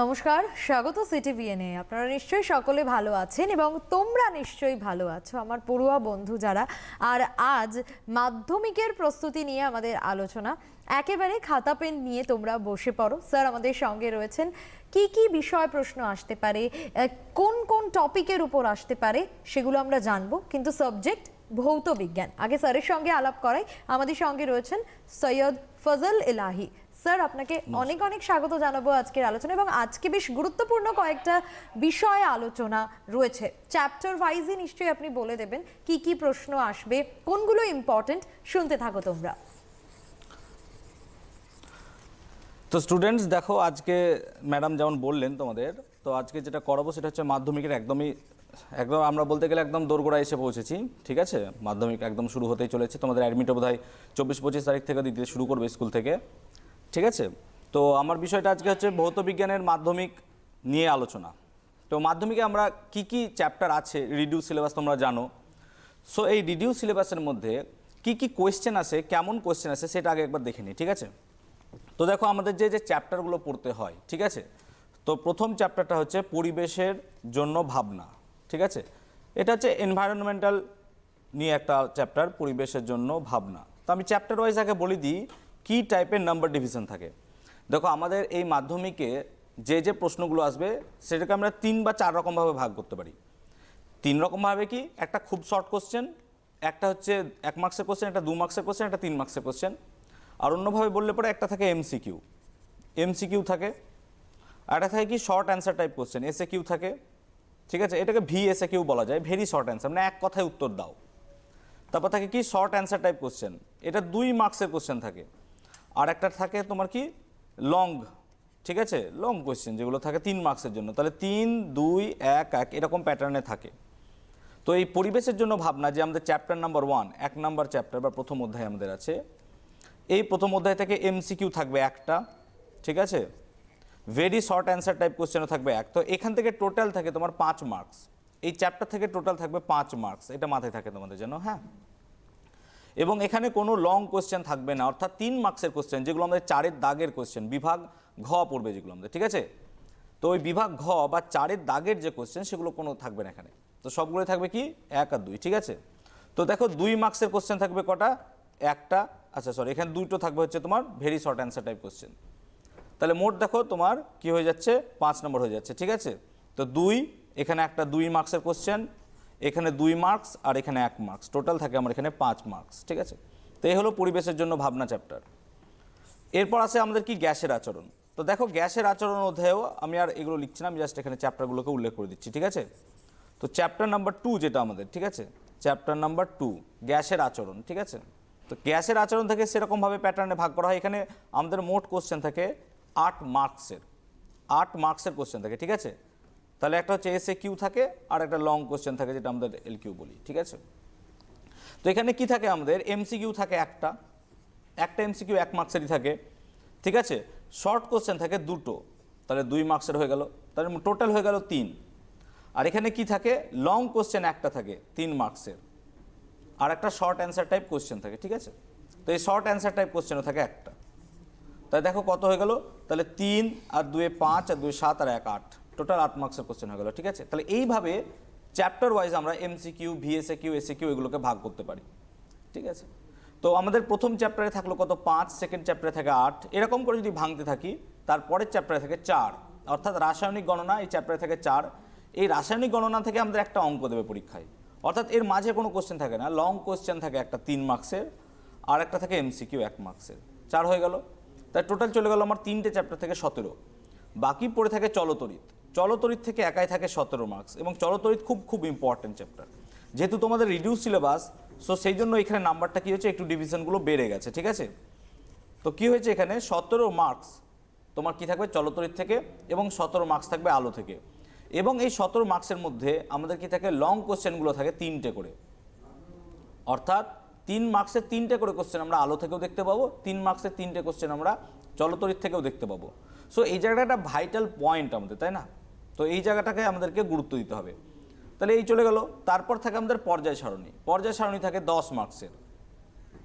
নমস্কার, স্বাগত সিটিভিএনে। আপনারা নিশ্চয়ই সকলে ভালো আছেন এবং তোমরা নিশ্চয়ই ভালো আছো আমার পড়ুয়া বন্ধু যারা। আর আজ মাধ্যমিকের প্রস্তুতি নিয়ে আমাদের আলোচনা। একেবারে খাতা পেন নিয়ে তোমরা বসে পড়ো। স্যার আমাদের সঙ্গে রয়েছেন। কি কি বিষয় প্রশ্ন আসতে পারে, কোন কোন টপিকের উপর আসতে পারে সেগুলো আমরা জানবো, কিন্তু সাবজেক্ট ভৌত বিজ্ঞান। আগে স্যারের সঙ্গে আলাপ করাই। আমাদের সঙ্গে রয়েছেন সৈয়দ ফজল এলাহি। স্যার আপনাকে অনেক অনেক স্বাগত জানাবো আজকের আলোচনা। এবং আজকে বেশ গুরুত্বপূর্ণ কয়েকটা বিষয়ে আলোচনা রয়েছে। চ্যাপ্টার ওয়াইজই নিশ্চয়ই আপনি বলে দেবেন কি কি প্রশ্ন আসবে, কোনগুলো ইম্পর্টেন্ট। শুনতে থাকো তোমরা। তো স্টুডেন্টস দেখো, আজকে ম্যাডাম যেমন বললেন তোমাদের, তো আজকে যেটা করাবো সেটা হচ্ছে মাধ্যমিকের একদম আমরা বলতে গেলে একদম দোরগোড়ায় এসে পৌঁছেছি। ঠিক আছে, মাধ্যমিক একদম শুরু হতেই চলেছে। তোমাদের অ্যাডমিটও বোধহয় 24-25 তারিখ থেকে দিতে শুরু করবে স্কুল থেকে। ঠিক আছে, তো আমার বিষয়টা আজকে হচ্ছে ভৌত বিজ্ঞানের মাধ্যমিক নিয়ে আলোচনা। তো মাধ্যমিকে আমরা কি কি চ্যাপ্টার আছে, রিডিউস সিলেবাস তোমরা জানো। সো এই রিডিউস সিলেবাসের মধ্যে কি কি কোয়েশ্চেন আছে, কেমন কোয়েশ্চেন আছে সেটা আগে একবার দেখে নিই। ঠিক আছে, তো দেখো আমাদের যে যে চ্যাপ্টারগুলো পড়তে হয়, ঠিক আছে, তো প্রথম চ্যাপ্টারটা হচ্ছে পরিবেশের জন্য ভাবনা। ঠিক আছে, এটা হচ্ছে এনভায়রনমেন্টাল নিয়ে একটা চ্যাপ্টার, পরিবেশের জন্য ভাবনা। তো আমি চ্যাপ্টার ওয়াইজ আগে বলে দিই কী টাইপের নাম্বার ডিভিশন থাকে। দেখো আমাদের এই মাধ্যমিকে যে যে প্রশ্নগুলো আসবে সেটাকে আমরা 3 বা 4 রকমভাবে ভাগ করতে পারি। 3 রকমভাবে কি, একটা খুব শর্ট কোশ্চেন, একটা হচ্ছে 1 মার্কসের কোশ্চেন, একটা 2 মার্কসের কোশ্চেন, একটা 3 মার্কসের কোশ্চেন। আর অন্যভাবে বললে পরে একটা থাকে এমসিকিউ থাকে, আর একটা থাকে কি short answer type question, SA Q থাকে। ঠিক আছে, এটাকে ভিএসএ কিউ বলা যায়, ভেরি শর্ট অ্যান্সার, মানে এক কথায় উত্তর দাও। তারপর থাকে কি শর্ট অ্যান্সার টাইপ কোশ্চেন, এটা 2 মার্কসের কোশ্চেন থাকে। আর একটা থাকে তোমার কি লং, ঠিক আছে, লং কোশ্চেন যেগুলো থাকে 3 মার্কসের জন্য। তাহলে 3, 2, 1, 1 এরকম প্যাটার্নে থাকে। তো এই পরিবেশের জন্য ভাবনা যে আমাদের চ্যাপ্টার নাম্বার 1, 1 নাম্বার চ্যাপ্টার বা প্রথম অধ্যায় আমাদের আছে। এই প্রথম অধ্যায় থেকে এমসিকিউ থাকবে একটা, ঠিক আছে, ভেরি শর্ট অ্যান্সার টাইপ কোশ্চেনও থাকবে এক। তো এখান থেকে টোটাল থাকে তোমার 5 মার্কস। এই চ্যাপ্টার থেকে টোটাল থাকবে 5 মার্কস, এটা মাথায় থাকে তোমাদের জন্য। হ্যাঁ, এবং এখানে কোনো লং কোশ্চেন থাকবে না, অর্থাৎ 3 মার্কসের কোশ্চেন যেগুলো আমাদের 4-এর দাগের কোশ্চেন, বিভাগ ঘ পড়বে যেগুলো আমাদের। ঠিক আছে, তো ওই বিভাগ ঘ বা 4-এর দাগের যে কোশ্চেন সেগুলো কোনো থাকবে না এখানে। তো সবগুলো থাকবে কি 1 আর 2। ঠিক আছে, তো দেখো 2 মার্কসের কোশ্চেন থাকবে কটা, একটা, আচ্ছা সরি, এখানে 2টো থাকবে হচ্ছে তোমার very short answer type question. তাহলে মোট দেখো তোমার কি হয়ে যাচ্ছে, 5 নম্বর হয়ে যাচ্ছে। ঠিক আছে, তো 2, এখানে একটা 2 মার্কসের কোশ্চেন, এখানে 2 মার্কস, আর এখানে 1 মার্কস, টোটাল থাকে আমার এখানে 5 মার্কস। ঠিক আছে, তো এই হলো পরিবেশের জন্য ভাবনা চ্যাপ্টার। এরপর আছে আমাদের কি গ্যাসের আচরণ। তো দেখো গ্যাসের আচরণ অধ্যায়েও আমি আর এগুলো লিখছি না, আমি জাস্ট এখানে চ্যাপ্টারগুলোকে উল্লেখ করে দিচ্ছি। ঠিক আছে, তো চ্যাপ্টার নাম্বার 2 যেটা আমাদের, ঠিক আছে, চ্যাপ্টার নাম্বার 2 গ্যাসের আচরণ। ঠিক আছে, তো গ্যাসের আচরণ থেকে সেরকমভাবে প্যাটার্নে ভাগ করা হয়। এখানে আমাদের মোট কোশ্চেন থাকে 8 মার্কসের কোশ্চেন থাকে। ঠিক আছে, তাহলে একটা হচ্ছে এসএ কিউ থাকে আর একটা লং কোশ্চেন থাকে যেটা আমাদের এল কিউ বলি। ঠিক আছে, তো এখানে কি থাকে আমাদের এমসিকিউ থাকে একটা এমসিকিউ 1 মার্কসেরই থাকে। ঠিক আছে, শর্ট কোশ্চেন থাকে 2টো, তাহলে 2 মার্কসের হয়ে গেল, তাহলে টোটাল হয়ে গেল 3। আর এখানে কি থাকে, লং কোশ্চেন একটা থাকে 3 মার্কসের, আর একটা শর্ট অ্যান্সার টাইপ কোশ্চেন থাকে। ঠিক আছে, তো এই শর্ট অ্যান্সার টাইপ কোশ্চেনও থাকে একটা। তাই দেখো কত হয়ে গেল, তাহলে 3 আর 2 5 আর 2 7 আর 1 8, টোটাল 8 মার্কসের কোশ্চেন হয়ে গেল। ঠিক আছে, তাহলে এইভাবে চ্যাপ্টার ওয়াইজ আমরা MCQ, VSA Q, SA Q এগুলোকে ভাগ করতে পারি। ঠিক আছে, তো আমাদের প্রথম চ্যাপ্টারে থাকলো কত 5, সেকেন্ড চ্যাপ্টারে থাকে 8, এরকম করে যদি ভাঙতে থাকি তারপরের চ্যাপ্টারে থাকে 4, অর্থাৎ রাসায়নিক গণনা এই চ্যাপ্টারে থাকে 4। এই রাসায়নিক গণনা থেকে আমাদের একটা অঙ্ক দেবে পরীক্ষায়, অর্থাৎ এর মাঝে কোনো কোশ্চেন থাকে না, লং কোশ্চেন থাকে একটা 3 মার্কসের, আর একটা থাকে এমসিকিউ 1 মার্কসের। 4 হয়ে গেল, তাই টোটাল চলে গেল আমার 3টে চ্যাপ্টার থেকে 17। বাকি পড়ে থাকে চলতরিৎ থেকে একাই থাকে 17 মার্কস, এবং চলতরিৎ খুব খুব ইম্পর্টেন্ট চ্যাপ্টার, যেহেতু তোমাদের রিডিউস সিলেবাস, সো সেই জন্য এখানে নাম্বারটা কী হচ্ছে, একটু ডিভিশনগুলো বেড়ে গেছে। ঠিক আছে, তো কী হয়েছে এখানে 17 মার্কস তোমার কী থাকবে চলতরিৎ থেকে, এবং 17 মার্কস থাকবে আলো থেকে। এবং এই 17 মার্কসের মধ্যে আমাদের কি থাকে, লং কোশ্চেনগুলো থাকে 3টে করে, অর্থাৎ 3 মার্কসের 3টে করে কোশ্চেন আমরা আলো থেকেও দেখতে পাবো, 3 মার্কসের 3টে কোশ্চেন আমরা চলতরিৎ থেকেও দেখতে পাবো। সো এই জায়গাটা একটা ভাইটাল পয়েন্ট আমাদের, তাই না? তো এই জায়গাটাকে আমাদেরকে গুরুত্ব দিতে হবে। তাহলে এই চলে গেল। তারপর থাকে আমাদের পর্যায় সারণী থাকে 10 মার্কসের।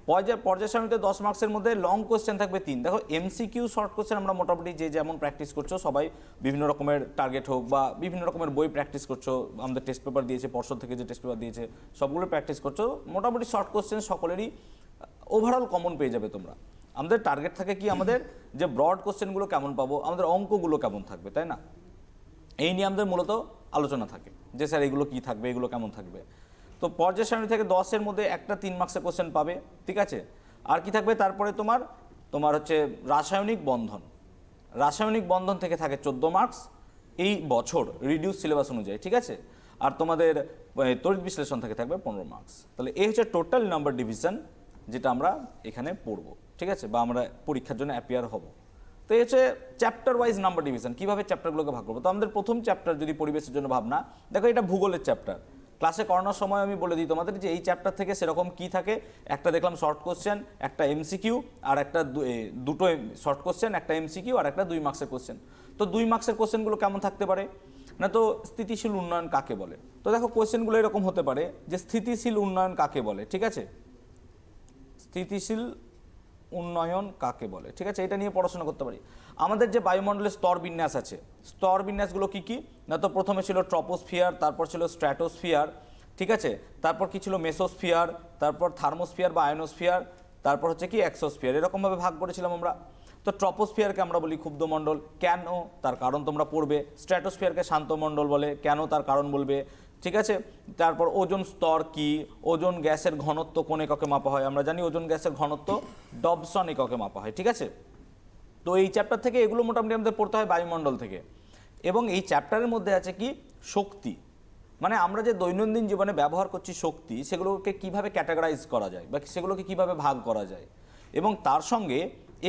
পর্যায় সারণীতে 10 মার্কসের মধ্যে লং কোশ্চেন থাকবে 3। দেখো এমসিকিউ শর্ট কোশ্চেন আমরা মোটামুটি যে যেমন প্র্যাকটিস করছো সবাই বিভিন্ন রকমের টার্গেট হোক বা বিভিন্ন রকমের বই প্র্যাকটিস করছো, আমাদের টেস্ট পেপার দিয়েছে, পর্ষদ থেকে যে টেস্ট পেপার দিয়েছে সবগুলো প্র্যাকটিস করছো, মোটামুটি শর্ট কোশ্চেন সকলেরই ওভারঅল কমন পেয়ে যাবে তোমরা। আমাদের টার্গেট থাকে কি আমাদের যে ব্রড কোশ্চেনগুলো কেমন পাবো, আমাদের অঙ্কগুলো কেমন থাকবে, তাই না? এই নিয়ে আমাদের মূলত আলোচনা থাকে যে স্যার এগুলো কি থাকবে, এগুলো কেমন থাকবে। তো পর্যায় সারণী থেকে 10-এর মধ্যে একটা 3 মার্কসের কোশ্চেন পাবে, ঠিক আছে? আর কি থাকবে তারপরে তোমার হচ্ছে রাসায়নিক বন্ধন। রাসায়নিক বন্ধন থেকে থাকে 14 মার্কস এই বছর রিডিউস সিলেবাস অনুযায়ী, ঠিক আছে? আর তোমাদের তড়িৎ বিশ্লেষণ থেকে থাকবে 15 মার্কস। তাহলে এই হচ্ছে টোটাল নাম্বার ডিভিশন যেটা আমরা এখানে পড়বো, ঠিক আছে? বা আমরা পরীক্ষার জন্য অ্যাপিয়ার হব। তো এই হচ্ছে চ্যাপ্টার ওয়াইজ নাম্বার ডিভিশন, কীভাবে চ্যাপ্টারগুলোকে ভাগ করবো। তো আমাদের প্রথম চ্যাপ্টার যদি পরিবেশের জন্য ভাবনা, দেখো এটা ভূগোলের চ্যাপ্টার। ক্লাসে করানোর সময় আমি বলে দিই তোমাদের যে এই চ্যাপ্টার থেকে সেরকম কি থাকে, একটা দেখলাম শর্ট কোশ্চেন, একটা এমসিকিউ, আর একটা দুটো শর্ট কোশ্চেন, একটা এমসিকিউ আর একটা 2 মার্কসের কোশ্চেন। তো 2 মার্কসের কোশ্চেনগুলো কেমন থাকতে পারে না, তো স্থিতিশীল উন্নয়ন কাকে বলে। তো দেখো কোশ্চেনগুলো এরকম হতে পারে যে স্থিতিশীল উন্নয়ন কাকে বলে, ঠিক আছে? স্থিতিশীল উন্নয়ন কাকে বলে, ঠিক আছে? এটা নিয়ে পড়াশোনা করতে পারি। আমাদের যে বায়ুমণ্ডলের স্তর বিন্যাস আছে, স্তর বিন্যাসগুলো কি কি না, তো প্রথমে ছিল ট্রপোস্ফিয়ার, তারপর ছিল স্ট্র্যাটোস্ফিয়ার, ঠিক আছে? তারপর কি ছিল মেসোস্ফিয়ার, তারপর থার্মোস্ফিয়ার বা আয়নোস্ফিয়ার, তারপর হচ্ছে কি এক্সোস্ফিয়ার, এরকমভাবে ভাগ করেছিলাম আমরা। তো ট্রপোস্ফিয়ারকে আমরা বলি ক্ষুব্ধমণ্ডল, কেন তার কারণ তোমরা পড়বে। স্ট্র্যাটোস্ফিয়ারকে শান্তমণ্ডল বলে, কেন তার কারণ বলবে, ঠিক আছে? তারপর ওজোন স্তর কি, ওজোন গ্যাসের ঘনত্ব কোন এককে মাপা হয়, আমরা জানি ওজোন গ্যাসের ঘনত্ব ডবসন এককে মাপা হয়, ঠিক আছে? তো এই চ্যাপ্টার থেকে এগুলো মোটামুটি আমাদের পড়তে হয় বায়ুমণ্ডল থেকে। এবং এই চ্যাপ্টারের মধ্যে আছে কি শক্তি, মানে আমরা যে দৈনন্দিন জীবনে ব্যবহার করছি শক্তি, সেগুলোকে কিভাবে ক্যাটাগরাইজ করা যায় বা সেগুলোকে কিভাবে ভাগ করা যায়, এবং তার সঙ্গে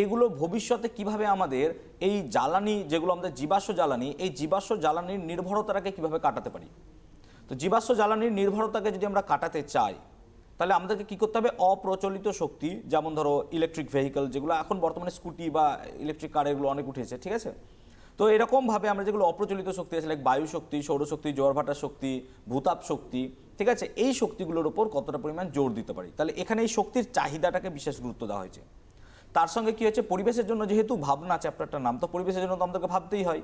এগুলো ভবিষ্যতে কিভাবে আমাদের এই জ্বালানি যেগুলো আমাদের জীবাশ্ম জ্বালানি, এই জীবাশ্ম জ্বালানির নির্ভরতাটাকে কিভাবে কাটাতে পারি। তো জীবাশ্ম জ্বালানির নির্ভরতাকে যদি আমরা কাটাতে চাই তাহলে আমাদেরকে কী করতে হবে, অপ্রচলিত শক্তি, যেমন ধরো ইলেকট্রিক ভেহিকল, যেগুলো এখন বর্তমানে স্কুটি বা ইলেকট্রিক কার এগুলো অনেক উঠেছে, ঠিক আছে? তো এরকমভাবে আমরা যেগুলো অপ্রচলিত শক্তি আছে, লাইক বায়ু শক্তি, সৌরশক্তি, জোয়ারভাটার শক্তি, ভূতাপ শক্তি, ঠিক আছে, এই শক্তিগুলোর উপর কতটা পরিমাণ জোর দিতে পারি। তাহলে এখানে এই শক্তির চাহিদাটাকে বিশেষ গুরুত্ব দেওয়া হয়েছে। তার সঙ্গে কি হচ্ছে, পরিবেশের জন্য যেহেতু ভাবনা চ্যাপ্টারটার নাম, তো পরিবেশের জন্য তো আমাদেরকে ভাবতেই হয়।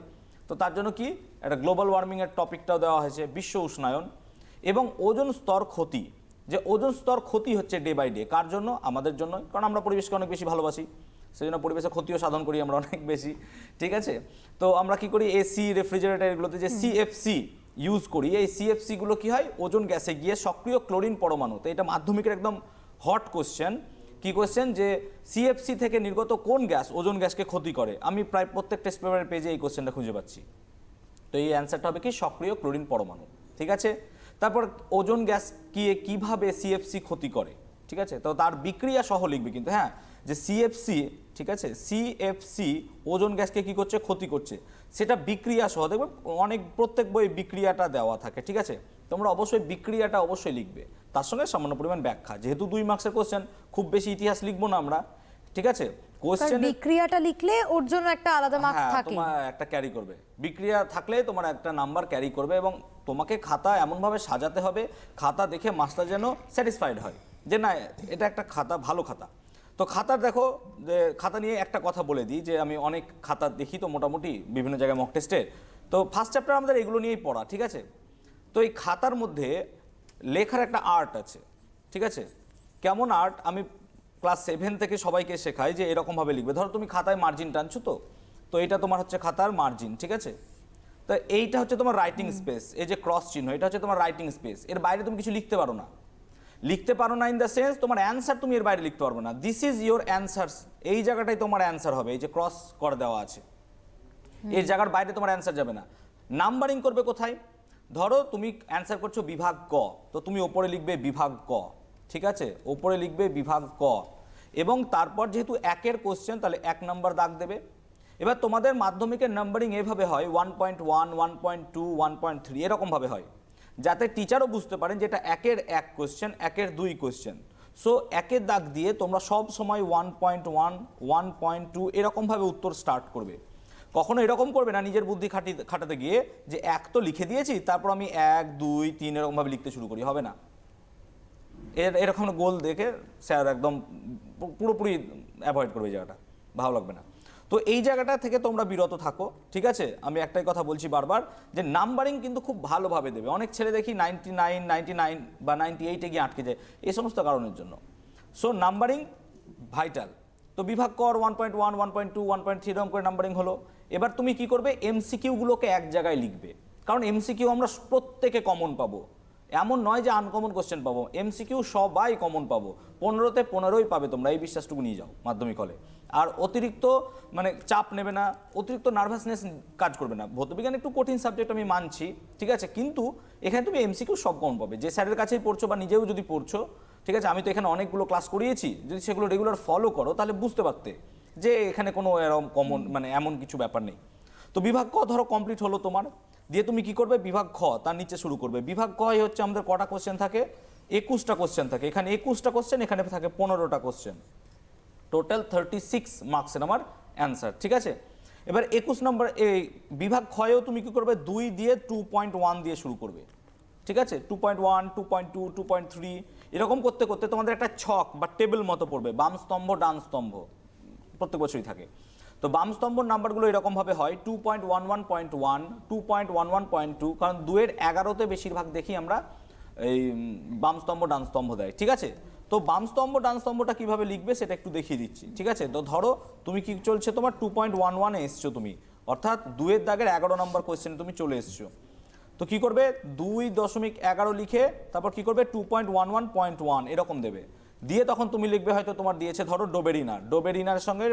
তো তার জন্য কি একটা গ্লোবাল ওয়ার্মিংয়ের টপিকটাও দেওয়া হয়েছে, বিশ্ব উষ্ণায়ন এবং ওজোন স্তর ক্ষতি। যে ওজোন স্তর ক্ষতি হচ্ছে ডে বাই ডে, কার জন্য? আমাদের জন্য, কারণ আমরা পরিবেশকে অনেক বেশি ভালোবাসি, সেই জন্য পরিবেশের ক্ষতিও সাধন করি আমরা অনেক বেশি, ঠিক আছে? তো আমরা কি করি, এসি, রেফ্রিজারেটর এগুলোতে যে সিএফসি ইউজ করি, এই সিএফসিগুলো কি হয়, ওজোন গ্যাসে গিয়ে সক্রিয় ক্লোরিন পরমাণু। তো এটা মাধ্যমিকের একদম হট কোশ্চেন। কি কোশ্চেন, যে সিএফসি থেকে নির্গত কোন গ্যাস ওজোন গ্যাসকে ক্ষতি করে? আমি প্রায় প্রত্যেক টেস্ট পেপারের পেজে এই কোশ্চেনটা খুঁজে পাচ্ছি। তো এই অ্যান্সারটা হবে কি, সক্রিয় ক্লোরিন পরমাণু, ঠিক আছে? তারপর ওজোন গ্যাস কিভাবে সিএফসি ক্ষতি করে, ঠিক আছে? তো তার বিক্রিয়া সহ লিখবে কিন্তু, হ্যাঁ, যে সিএফসি, ঠিক আছে, সিএফসি ওজোন গ্যাসকে কি করছে, ক্ষতি করছে, সেটা বিক্রিয়া সহ দেখবে অনেক প্রত্যেক বই বিক্রিয়াটা দেওয়া থাকে, ঠিক আছে? তোমরা অবশ্যই বিক্রিয়াটা অবশ্যই লিখবে, তার সঙ্গে সামান্য পরিমাণ ব্যাখ্যা। যেহেতু 2 মার্কসের কোশ্চেন, খুব বেশি ইতিহাস লিখবো না আমরা, ঠিক আছে? কোশ্চেন বিক্রিয়াটা লিখলে ওর জন্য একটা আলাদা মার্কস থাকে, তোমার একটা ক্যারি করবে, বিক্রিয়া থাকলে তোমার একটা নাম্বার ক্যারি করবে। এবং তোমাকে খাতা এমনভাবে সাজাতে হবে, খাতা দেখে মাস্টার যেন স্যাটিসফাইড হয় যে না এটা একটা খাতা, ভালো খাতা। তো খাতার দেখো, যে খাতা নিয়ে একটা কথা বলে দিই, যে আমি অনেক খাতা দেখি তো মোটামুটি বিভিন্ন জায়গায় মক টেস্টে, তো ফার্স্ট চ্যাপ্টার আমাদের এগুলো নিয়েই পড়া, ঠিক আছে? তো এই খাতার মধ্যে লেখার একটা আর্ট আছে, ঠিক আছে? কেমন আর্ট, আমি ক্লাস 7 থেকে সবাইকে শেখাই যে এরকমভাবে লিখবে। ধরো তুমি খাতায় মার্জিন টানছো, তো এটা তোমার হচ্ছে খাতার মার্জিন, ঠিক আছে? তো এইটা হচ্ছে তোমার রাইটিং স্পেস, এই যে ক্রস চিহ্ন, এটা হচ্ছে তোমার রাইটিং স্পেস। এর বাইরে তুমি কিছু লিখতে পারো না, ইন দ্য সেন্স তোমার অ্যান্সার তুমি এর বাইরে লিখতে পারবে না। দিস ইজ ইয়োর অ্যান্সার, এই জায়গাটাই তোমার অ্যান্সার হবে, এই যে ক্রস করে দেওয়া আছে, এই জায়গার বাইরে তোমার অ্যান্সার যাবে না। নাম্বারিং করবে কোথায়? ধরো তুমি অ্যান্সার করছো বিভাগ ক, তো তুমি ওপরে লিখবে বিভাগ ক, ঠিক আছে? ওপরে লিখবে বিভাগ ক, এবং তারপর যেহেতু 1-এর কোশ্চেন, তাহলে 1 নাম্বার দাগ দেবে। এবার তোমাদের মাধ্যমিকের নাম্বারিং এভাবে হয় 1.1, 1.2, 1.3 এরকমভাবে হয়, যাতে টিচারও বুঝতে পারেন যে এটা 1-এর 1 কোশ্চেন, 1-এর 2 কোশ্চেন। সো 1-এর দাগ দিয়ে তোমরা সব সময় 1.1, 1.2 এরকমভাবে উত্তর স্টার্ট করবে। কখনো এরকম করবে না নিজের বুদ্ধি খাটাতে গিয়ে যে 1 তো লিখে দিয়েছি, তারপর আমি 1, 2, 3 এরকমভাবে লিখতে শুরু করি, হবে না। এরকম গোল দেখে স্যার একদম পুরোপুরি অ্যাভয়েড করবে এই জায়গাটা, ভালো লাগবে না। তো এই জায়গাটা থেকে তোমরা বিরত থাকো, ঠিক আছে? আমি একটাই কথা বলছি বারবার, যে নাম্বারিং কিন্তু খুব ভালোভাবে দেবে। অনেক ছেলে দেখি 99, 99 বা 98-এ গিয়ে আটকে যায় এই সমস্ত কারণের জন্য। So numbering vital. তো বিভাগ কর 1.1, 1.2, 1.3 এরকম করে নাম্বারিং হলো। এবার তুমি কি করবে, এমসিকিউগুলোকে এক জায়গায় লিখবে, কারণ এমসিকিউ আমরা প্রত্যেকে কমন পাবো, এমন নয় যে আনকমন কোশ্চেন পাবো। এমসিকিউ সবাই কমন পাবো, 15তে 15ই পাবে তোমরা, এই বিশ্বাসটুকু নিয়ে যাও মাধ্যমিক হলে। আর অতিরিক্ত মানে চাপ নেবে না, অতিরিক্ত নার্ভাসনেস কাজ করবে না। ভৌতবিজ্ঞান একটু কঠিন সাবজেক্ট আমি মানছি, ঠিক আছে, কিন্তু এখানে তুমি এমসিকিউ সব কমন পাবে। যে স্যারের কাছেই পড়ছো বা নিজেও যদি পড়ছো, ঠিক আছে, আমি তো এখানে অনেকগুলো ক্লাস করিয়েছি, যদি সেগুলো রেগুলার ফলো করো তাহলে বুঝতে পারতে যে এখানে কোনো এরকম কমন মানে এমন কিছু ব্যাপার নেই। তো বিভাগ ক ধরো কমপ্লিট হলো তোমার, দিয়ে তুমি কি করবে, বিভাগ খ তার নিচে শুরু করবে। বিভাগ খ হচ্ছে আমাদের কটা কোশ্চেন থাকে, 21টা কোশ্চেন থাকে। এখানে 21টা কোশ্চেন, এখানে থাকে 15টা কোশ্চেন, টোটাল 36 মার্কসের আমার অ্যান্সার, ঠিক আছে। এবার 21 নম্বর এই বিভাগ ক্ষয়েও তুমি কি করবে, 2 দিয়ে 2.1 দিয়ে শুরু করবে, ঠিক আছে। 2.1, 2.2, 2.3 এরকম করতে করতে তোমাদের একটা ছক বা টেবিল মতো পড়বে, বাম স্তম্ভ ডান স্তম্ভ, প্রত্যেক বছরই থাকে। তো বাম স্তম্ভর নাম্বারগুলো এরকমভাবে হয় 2.11.1, 2.11.2, কারণ 2-এর 11তে বেশিরভাগ দেখি আমরা এই বাম স্তম্ভ ডান স্তম্ভ দেয়, ঠিক আছে। তো বাম স্তম্ভ ডান স্তম্ভটা কিভাবে লিখবে সেটা একটু দেখিয়ে দিচ্ছি, ঠিক আছে। তো ধরো তুমি কি চলছে, তোমার 2.11-এ এসছো তুমি, অর্থাৎ 2-এর দাগের 11 নম্বর কোয়েশ্চেনে তুমি চলে এসছো। তো কি করবে, 2.11 লিখে তারপর কি করবে 2.11.1 এরকম দেবে, দিয়ে তখন তুমি লিখবে, হয়তো তোমার দিয়েছে ধরো ডোবেরিনার, ডোবেরিনার সঙ্গে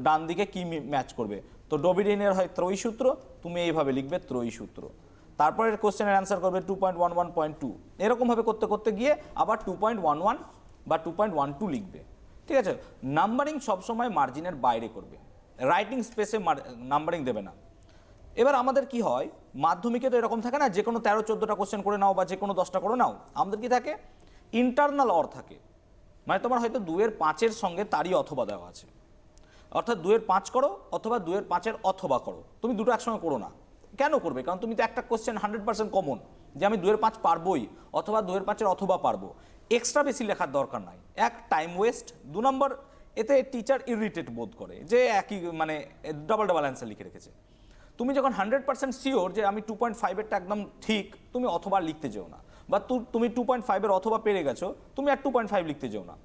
ডান দিকে কি ম্যাচ করবে। তো ডোবেরিনের হয় ত্রয়ী সূত্র, তুমি এইভাবে লিখবে ত্রয়ী সূত্র, তারপরে কোশ্চেনের অ্যান্সার করবে 2.11.2, এরকমভাবে করতে করতে গিয়ে আবার 2.11 বা 2.12 লিখবে, ঠিক আছে। নাম্বারিং সবসময় মার্জিনের বাইরে করবে, রাইটিং স্পেসে নাম্বারিং দেবে না। এবার আমাদের কি হয়, মাধ্যমিকে তো এরকম থাকে না যে কোনো 13-14টা কোশ্চেন করে নাও বা যে কোনো 10টা করে নাও, আমাদের কি থাকে, ইন্টারনাল অর থাকে, মানে তোমার হয়তো 2-এর 5-এর সঙ্গে তারই অথবা দেওয়া আছে, অর্থাৎ 2-এর 5 করো অথবা 2-এর 5-এর অথবা করো, তুমি দুটো একসঙ্গে করো না। কেন করবে, কারণ তুমি তো একটা কোশ্চেন 100% কমন, যে আমি 2-এর 5 পারবোই অথবা 2-এর 5-এর অথবা পারবো, এক্সট্রা বেশি লেখার দরকার নাই। এক, টাইম ওয়েস্ট, 2 নম্বর এতে টিচার ইরিটেট বোধ করে যে একই মানে ডাবল ডাবল অ্যান্সার লিখে রেখেছে। তুমি যখন 100% শিওর যে আমি 2.5-এরটা একদম ঠিক, তুমি অথবা লিখতে যেও না, বা তুমি 2.5-এর অথবা পেরে গেছো, তুমি আর 2.5 লিখতে যেও না।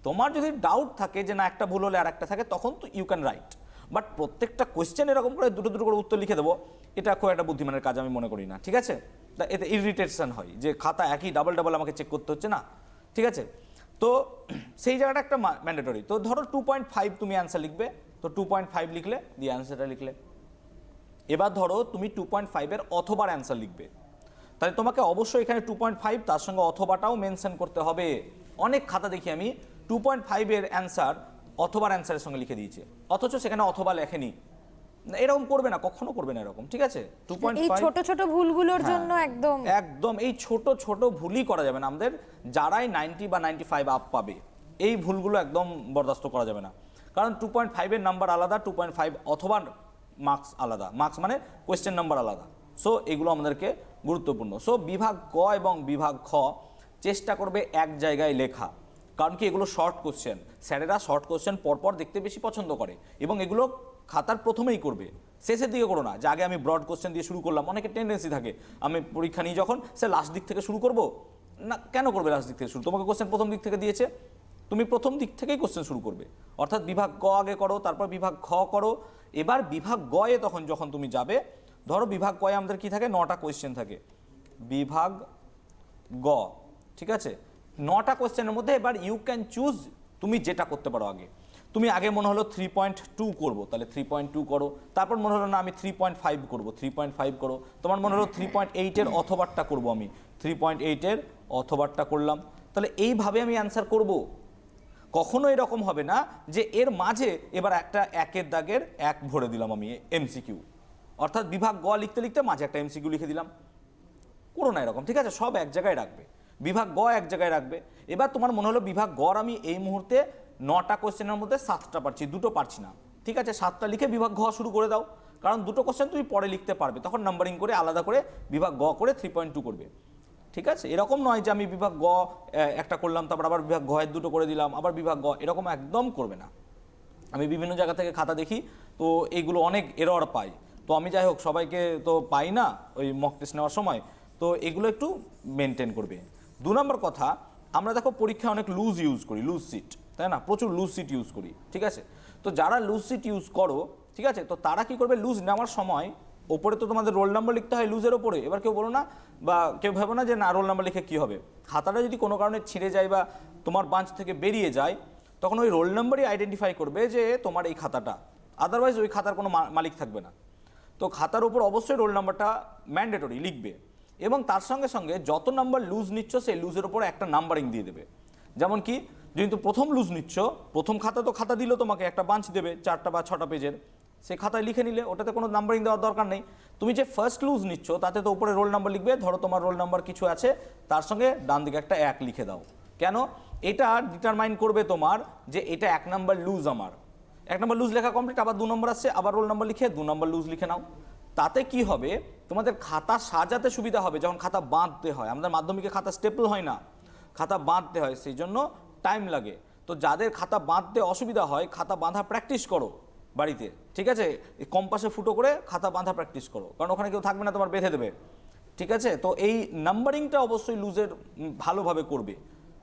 তোমার যদি ডাউট থাকে যে না একটা ভুল হলে আর একটা থাকে, তখন তো ইউ ক্যান রাইট, বাট প্রত্যেকটা কোয়েশ্চেন এরকম করে দুটো দুটো করে উত্তর লিখে দেবো, এটা খুব একটা বুদ্ধিমানের কাজ আমি মনে করি না, ঠিক আছে। এতে ইরিটেশন হয় যে খাতা একই ডাবল ডাবল আমাকে চেক করতে হচ্ছে না, ঠিক আছে। তো সেই জায়গাটা একটা ম্যান্ডেটরি। তো ধরো 2.5 তুমি অ্যান্সার লিখবে, তো 2.5 লিখলে দিয়ে অ্যান্সারটা লিখলে। এবার ধরো তুমি 2.5-এর অথবার অ্যান্সার লিখবে, তাহলে তোমাকে অবশ্যই এখানে 2.5 তার সঙ্গে অথবাটাও মেনশন করতে হবে। অনেক খাতা দেখি আমি 2.5-এর অ্যান্সার অথবার অ্যান্সারের সঙ্গে লিখে দিয়েছে, অথচ সেখানে অথবা লেখেনি। এরকম করবে না, কখনো করবে না এরকম, ঠিক আছে। 2.5 এই ছোট ছোট ভুলগুলোর জন্য একদম একদম এই ছোট ছোট ভুলই করা যাবে না আমাদের, যারাই 90 বা 95 আপ পাবে এই ভুলগুলো একদম বরদাস্ত করা যাবে না, কারণ 2.5-এর নাম্বার আলাদা, 2.5 অথবা মার্কস আলাদা, মার্কস মানে কোয়েশ্চেন নাম্বার আলাদা। সো এগুলো আমাদেরকে গুরুত্বপূর্ণ। সো বিভাগ ক এবং বিভাগ খ চেষ্টা করবে এক জায়গায় লেখা, কারণ কি এগুলো শর্ট কোশ্চেন, স্যারেরা শর্ট কোশ্চেন পরপর দেখতে বেশি পছন্দ করে, এবং এগুলো খাতার প্রথমেই করবে, শেষের দিকে করো না যে আগে আমি ব্রড কোশ্চেন দিয়ে শুরু করলাম। অনেকের টেন্ডেন্সি থাকে আমি পরীক্ষা নিয়ে যখন সে লাস্ট দিক থেকে শুরু করব না, কেন করবে লাস্ট দিক থেকে শুরু, তোমাকে কোশ্চেন প্রথম দিক থেকে দিয়েছে, তুমি প্রথম দিক থেকেই কোশ্চেন শুরু করবে, অর্থাৎ বিভাগ ক আগে করো, তারপর বিভাগ খ করো। এবার বিভাগ গয়ে যখন তুমি যাবে, ধরো বিভাগ গয়ে আমাদের কি থাকে, 9টা কোয়েশ্চেন থাকে, বিভাগ গ, ঠিক আছে। 9টা কোয়েশ্চেনের মধ্যে এবার ইউ ক্যান চুজ, তুমি যেটা করতে পারো। তুমি আগে মনে হলো 3.2 করবো, তাহলে 3.2 করো, তারপর মনে হলো না আমি 3.5 করবো, 3.5 করো, তোমার মনে হলো 3.8-এর অথবারটা করবো, আমি 3.8-এর অথবারটা করলাম, তাহলে এইভাবে আমি অ্যান্সার করব। কখনো এরকম হবে না যে এর মাঝে এবার একটা একের দাগের এক ভরে দিলাম আমি এমসিকিউ, অর্থাৎ বিভাগ গ লিখতে লিখতে মাঝে একটা এমসিকিউ লিখে দিলাম, করো না এরকম, ঠিক আছে। সব এক জায়গায় রাখবে, বিভাগ গ এক জায়গায় রাখবে। এবার তোমার মনে হলো বিভাগ গ আমি এই মুহূর্তে 9টা কোশ্চেনের মধ্যে 7টা পারছি, 2টো পারছি না, ঠিক আছে, 7টা লিখে বিভাগ ঘ শুরু করে দাও, কারণ 2টো কোশ্চেন তুমি পরে লিখতে পারবে, তখন নাম্বারিং করে আলাদা করে বিভাগ গ করে 3.2 করবে। ঠিক আছে, এরকম নয় যে আমি বিভাগ গ একটা করলাম, তারপর আবার বিভাগ ঘ এর দুটো করে দিলাম, আবার বিভাগ গ, এরকম একদম করবে না। আমি বিভিন্ন জায়গা থেকে খাতা দেখি, তো এইগুলো অনেক এরর পাই। তো আমি যাই হোক সবাইকে তো পাই না ওই মক টেস্ট নেওয়ার সময়, তো এগুলো একটু মেনটেন করবে। 2 নম্বর কথা, আমরা দেখো পরীক্ষায় অনেক লুজ ইউজ করি, লুজ সিট, তাই না, প্রচুর লুজ সিট ইউজ করি, ঠিক আছে। তো যারা লুজ সিট ইউজ করো, ঠিক আছে, তো তারা কি করবে, লুজ নেওয়ার সময় ওপরে তো তোমাদের রোল নাম্বার লিখতে হয় লুজের ওপরে। এবার কেউ বলো না বা কেউ ভাবো না যে না রোল নাম্বার লিখে কী হবে, খাতাটা যদি কোনো কারণে ছিঁড়ে যায় বা তোমার বাঞ্চ থেকে বেরিয়ে যায়, তখন ওই রোল নাম্বারই আইডেন্টিফাই করবে যে তোমার এই খাতাটা, আদারওয়াইজ ওই খাতার কোনো মালিক থাকবে না। তো খাতার উপর অবশ্যই রোল নাম্বারটা ম্যান্ডেটরি লিখবে, এবং তার সঙ্গে সঙ্গে যত নাম্বার লুজ নিচ্ছ সেই লুজের উপর একটা নাম্বারিং দিয়ে দেবে। যেমন কি, যেহেতু প্রথম লুজ নিচ্ছ, প্রথম খাতা তো খাতা দিল তোমাকে একটা বাঞ্চ দেবে 4টা বা 6টা পেজের, সেই খাতায় লিখে নিলে, ওটাতে কোনো নাম্বারিং দেওয়ার দরকার নেই। তুমি যে ফার্স্ট লুজ নিচ্ছ তাতে তো উপরে রোল নাম্বার লিখবে, ধরো তোমার রোল নাম্বার কিছু আছে, তার সঙ্গে ডান দিকে একটা 1 লিখে দাও। কেন, এটা ডিটারমাইন করবে তোমার যে এটা 1 নাম্বার লুজ, আমার 1 নাম্বার লুজ লেখা কমপ্লিট, আবার 2 নম্বর আসছে, আবার রোল নাম্বার লিখে 2 নাম্বার লুজ লিখে নাও। তাতে কি হবে, তোমাদের খাতা সাজাতে সুবিধা হবে। যখন খাতা বাঁধতে হয়, আমাদের মাধ্যমিকে খাতা স্টেপল হয় না, খাতা বাঁধতে হয়, সেই জন্য টাইম লাগে। তো যাদের খাতা বাঁধতে অসুবিধা হয়, খাতা বাঁধা প্র্যাকটিস করো বাড়িতে, ঠিক আছে, কম্পাসে ফুটো করে খাতা বাঁধা প্র্যাকটিস করো, কারণ ওখানে কেউ থাকবে না, তোমার বেঁধে দেবে, ঠিক আছে। তো এই নাম্বারিংটা অবশ্যই লুজের ভালোভাবে করবে,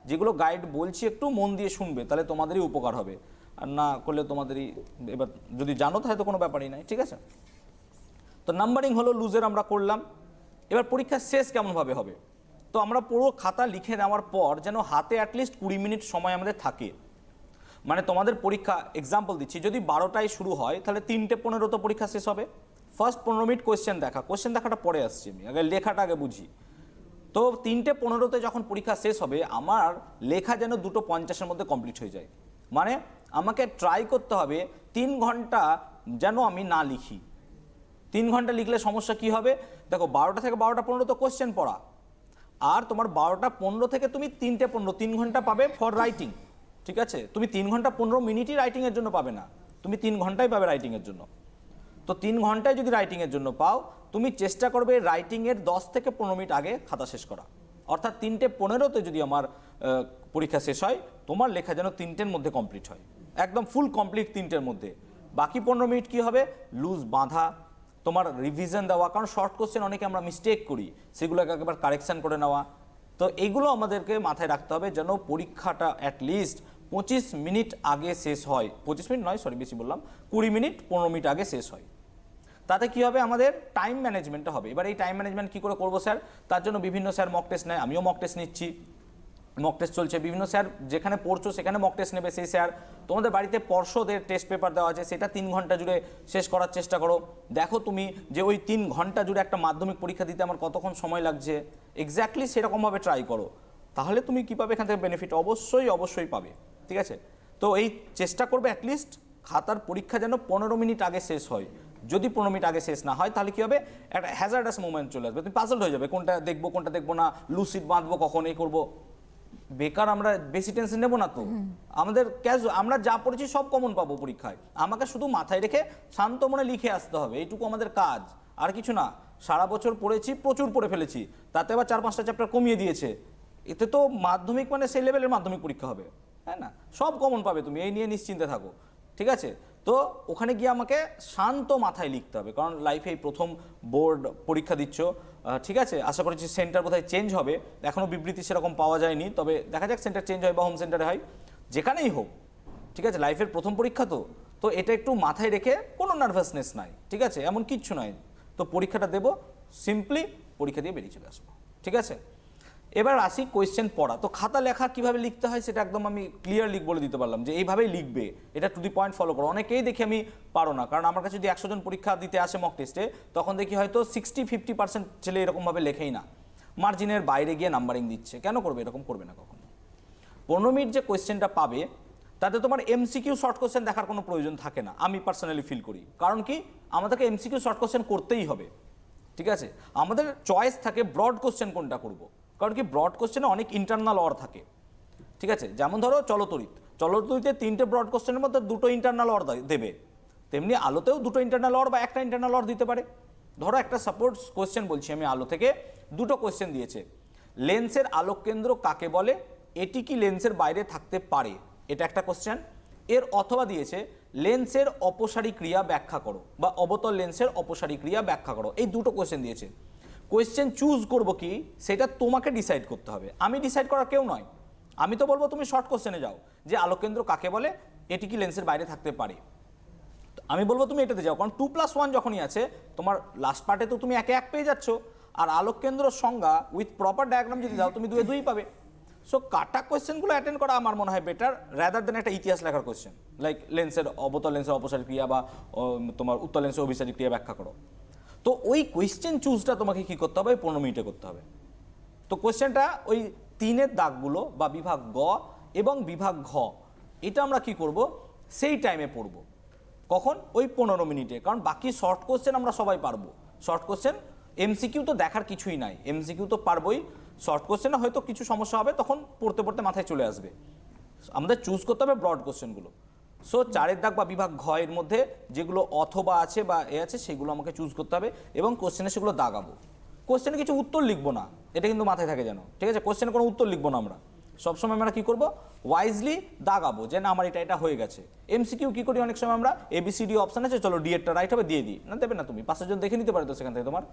যেগুলো গাইড বলছি একটু মন দিয়ে শুনবে, তাহলে তোমাদেরই উপকার হবে, আর না করলে তোমাদেরই, এবার যদি জানো তাহলে তো কোনো ব্যাপারই নাই, ঠিক আছে। তো নাম্বারিং হলো লুজের আমরা করলাম। এবার পরীক্ষার শেষ কেমনভাবে হবে, তো আমরা পুরো খাতা লিখে নেওয়ার পর যেন হাতে অ্যাটলিস্ট 20 মিনিট সময় আমাদের থাকে। মানে তোমাদের পরীক্ষা, এক্সাম্পল দিচ্ছি, যদি 12টায় শুরু হয় তাহলে 3:15 তো পরীক্ষা শেষ হবে। ফার্স্ট 15 মিনিট কোয়েশ্চেন দেখাটা পরে আসছি, আমি আগে লেখাটা আগে বুঝি। তো 3:15-তে যখন পরীক্ষা শেষ হবে, আমার লেখা যেন 2:50-এর মধ্যে কমপ্লিট হয়ে যায়। মানে আমাকে ট্রাই করতে হবে 3 ঘন্টা যেন আমি না লিখি। 3 ঘন্টা লিখলে সমস্যা কি হবে, দেখো 12টা থেকে 12:15 তো কোয়েশ্চেন পড়া, আর তোমার 12:15 থেকে তুমি 3:15, 3 ঘন্টা পাবে ফর রাইটিং, ঠিক আছে। তুমি 3 ঘন্টা 15 মিনিটই রাইটিংয়ের জন্য পাবে না, তুমি 3 ঘন্টাই পাবে রাইটিংয়ের জন্য। তো 3 ঘন্টায় যদি রাইটিংয়ের জন্য পাও, তুমি চেষ্টা করবে রাইটিংয়ের 10 থেকে 15 মিনিট আগে খাতা শেষ করা। অর্থাৎ 3:15-তে যদি আমার পরীক্ষা শেষ হয়, তোমার লেখা যেন 3টের মধ্যে কমপ্লিট হয়, একদম ফুল কমপ্লিট 3টের মধ্যে। বাকি 15 মিনিট কি হবে, লুজ বাঁধা, তোমার রিভিশন দেওয়া, কারণ শর্ট কোশ্চেন অনেকে আমরা মিস্টেক করি, সেগুলোকে একবার কারেকশন করে নেওয়া। তো এইগুলো আমাদেরকে মাথায় রাখতে হবে যেন পরীক্ষাটা অ্যাটলিস্ট 25 মিনিট আগে শেষ হয়। 25 মিনিট নয়, সরি বেশি বললাম, 20 মিনিট 15 মিনিট আগে শেষ হয়। তাতে কি হবে, আমাদের টাইম ম্যানেজমেন্টটা হবে। এবার এই টাইম ম্যানেজমেন্ট কী করে করবো স্যার, তার জন্য বিভিন্ন স্যার মক টেস্ট নেয়, আমিও মক টেস্ট নিচ্ছি, মক টেস্ট চলছে, বিভিন্ন স্যার যেখানে পড়ছো সেখানে মক টেস্ট নেবে সেই স্যার। তোমাদের বাড়িতে পর্ষদের টেস্ট পেপার দেওয়া আছে, সেটা 3 ঘন্টা জুড়ে শেষ করার চেষ্টা করো। দেখো তুমি যে ওই 3 ঘন্টা জুড়ে একটা মাধ্যমিক পরীক্ষা দিতে আমার কতক্ষণ সময় লাগছে, এক্স্যাক্টলি সেরকমভাবে ট্রাই করো, তাহলে তুমি কী পাবে এখান থেকে বেনিফিট, অবশ্যই পাবে, ঠিক আছে। তো এই চেষ্টা করবে অ্যাটলিস্ট খাতার পরীক্ষা যেন 15 মিনিট আগে শেষ হয়। যদি 15 মিনিট আগে শেষ না হয়, তাহলে কী হবে, একটা হ্যাজার্ডাস মুভমেন্ট চলে আসবে, তুমি পাজলড হয়ে যাবে, কোনটা দেখবো কোনটা দেখবো না, লুসিড বাঁধবো কখন, এই করবো। বেকার আমরা বেশি টেনশন নেবো না তো, আমাদের আমরা যা পড়েছি সব কমন পাবো পরীক্ষায়, আমাকে শুধু মাথায় রেখে শান্ত মনে লিখে আসতে হবে, এইটুকু আমাদের কাজ, আর কিছু না। সারা বছর পড়েছি, প্রচুর পড়ে ফেলেছি, তাতে আবার 4-5টা চ্যাপ্টার কমিয়ে দিয়েছে, এতে তো মাধ্যমিক মানে সেই লেভেলের মাধ্যমিক পরীক্ষা হবে, তাই না, সব কমন পাবে তুমি, এই নিয়ে নিশ্চিন্তে থাকো, ঠিক আছে। তো ওখানে গিয়ে আমাকে শান্ত মাথায় লিখতে হবে, কারণ লাইফে এই প্রথম বোর্ড পরীক্ষা দিচ্ছ, ঠিক আছে। আশা করছি সেন্টার বোধহয় চেঞ্জ হবে, এখনও বিবৃতি সেরকম পাওয়া যায়নি, তবে দেখা যাক সেন্টার চেঞ্জ হয় বা হোম সেন্টারে হয়, যেখানেই হোক, ঠিক আছে। লাইফের প্রথম পরীক্ষা তো এটা একটু মাথায় রেখে, কোনো নার্ভাসনেস নাই, ঠিক আছে, এমন কিচ্ছু নয়। তো পরীক্ষাটা দেবো, সিম্পলি পরীক্ষা দিয়ে বেরিয়ে চলে আসবো, ঠিক আছে। এবার আসি কোয়েশ্চেন পড়া। তো খাতা লেখা কিভাবে লিখতে হয় সেটা একদম আমি ক্লিয়ারলি বলে দিতে পারলাম যে এইভাবেই লিখবে, এটা টু দি পয়েন্ট ফলো করো। অনেকেই দেখি আমি পারো না, কারণ আমার কাছে যদি 100 জন পরীক্ষা দিতে আসে মক টেস্টে, তখন দেখি হয়তো 60-50% ছেলে এরকমভাবে লেখেই না, মার্জিনের বাইরে গিয়ে নাম্বারিং দিচ্ছে। কেন করবে, এরকম করবে না কখনো। 15 মিনিট যে কোয়েশ্চেনটা পাবে, তাতে তোমার এমসিকিউ শর্ট কোয়েশ্চেন দেখার কোনো প্রয়োজন থাকে না, আমি পার্সোনালি ফিল করি। কারণ কি, আমাদেরকে এমসিকিউ শর্ট কোয়েশ্চেন করতেই হবে, ঠিক আছে। আমাদের চয়েস থাকে ব্রড কোয়েশ্চেন কোনটা করব, কারণ কি ব্রড কোশ্চেনে অনেক ইন্টারনাল অর থাকে, ঠিক আছে। যেমন ধরো চলতরিতে 3টে ব্রড কোশ্চেনের মধ্যে 2টো ইন্টারনাল অর দেবে, তেমনি আলোতেও 2টো ইন্টারনাল অর বা একটা ইন্টারনাল অর দিতে পারে। ধরো একটা সাপোজ কোশ্চেন বলছি আমি, আলো থেকে 2টো কোশ্চেন দিয়েছে, লেন্সের আলোক কেন্দ্র কাকে বলে, এটি কি লেন্সের বাইরে থাকতে পারে, এটা একটা কোশ্চেন। এর অথবা দিয়েছে লেন্সের অপসারী ক্রিয়া ব্যাখ্যা করো বা অবতল লেন্সের অপসারী ক্রিয়া ব্যাখ্যা করো, এই দুটো কোশ্চেন দিয়েছে। কোশ্চেন চুজ করব কি সেটা তোমাকে ডিসাইড করতে হবে, আমি ডিসাইড করার কেউ নয়। আমি তো বলবো তুমি শর্ট কোশ্চেনে যাও যে আলোক কেন্দ্র কাকে বলে, এটি কি লেন্সের বাইরে থাকতে পারে, আমি বলবো তুমি এটাতে যাও, কারণ 2+1 যখনই আছে তোমার লাস্ট পার্টে তো তুমি একে এক পেয়ে যাচ্ছ, আর আলোক কেন্দ্র সংজ্ঞা উইথ প্রপার ডায়াগ্রাম যদি দাও তুমি 2 এ 2 পাবে। সো কাটা কোয়েশ্চেনগুলো অ্যাটেন্ড করা আমার মনে হয় বেটার রাদার দেন একটা ইতিহাস লেখার কোয়েশ্চেন লাইক লেন্সের অবতল লেন্সের অপসারী ক্রিয়া বা তোমার উত্তল লেন্সের অভিসারী ক্রিয়া ব্যাখ্যা করো। তো ওই কোয়েশ্চেন চুজটা তোমাকে কি করতে হবে, 15 মিনিটে করতে হবে। তো কোয়েশ্চেনটা ওই 3-এর দাগগুলো বা বিভাগ গ এবং বিভাগ ঘ এটা আমরা কি করব সেই টাইমে পড়ব, কখন, ওই 15 মিনিটে, কারণ বাকি শর্ট কোশ্চেন আমরা সবাই পারবো। শর্ট কোশ্চেন এমসিকিউ তো দেখার কিছুই নাই, এমসিকিউ তো পারবোই, শর্ট কোশ্চেনে হয়তো কিছু সমস্যা হবে তখন পড়তে পড়তে মাথায় চলে আসবে, আমাদের চুজ করতে হবে ব্রড কোশ্চেনগুলো। সো 4-এর দাগ বা বিভাগ ঘ এর মধ্যে যেগুলো অথবা আছে বা এ আছে সেগুলো আমাকে চুজ করতে হবে এবং কোশ্চেনে সেগুলো দাগাবো। কোশ্চেনে কিছু উত্তর লিখবো না, এটা কিন্তু মাথায় থাকে যেন, ঠিক আছে? কোশ্চেনে কোনো উত্তর লিখবো না আমরা, সবসময় আমরা কি করব ওয়াইজলি দাগাবো যে না আমার এটা হয়ে গেছে। এমসিকিউ কি করি অনেক সময় আমরা এবিসিডি অপশন আছে, চলো ডি এরটা রাইট হবে দিয়ে দিই, না দেবে না, তুমি 5 জন দেখে নিতে পারো তো সেখান থেকে। তোমার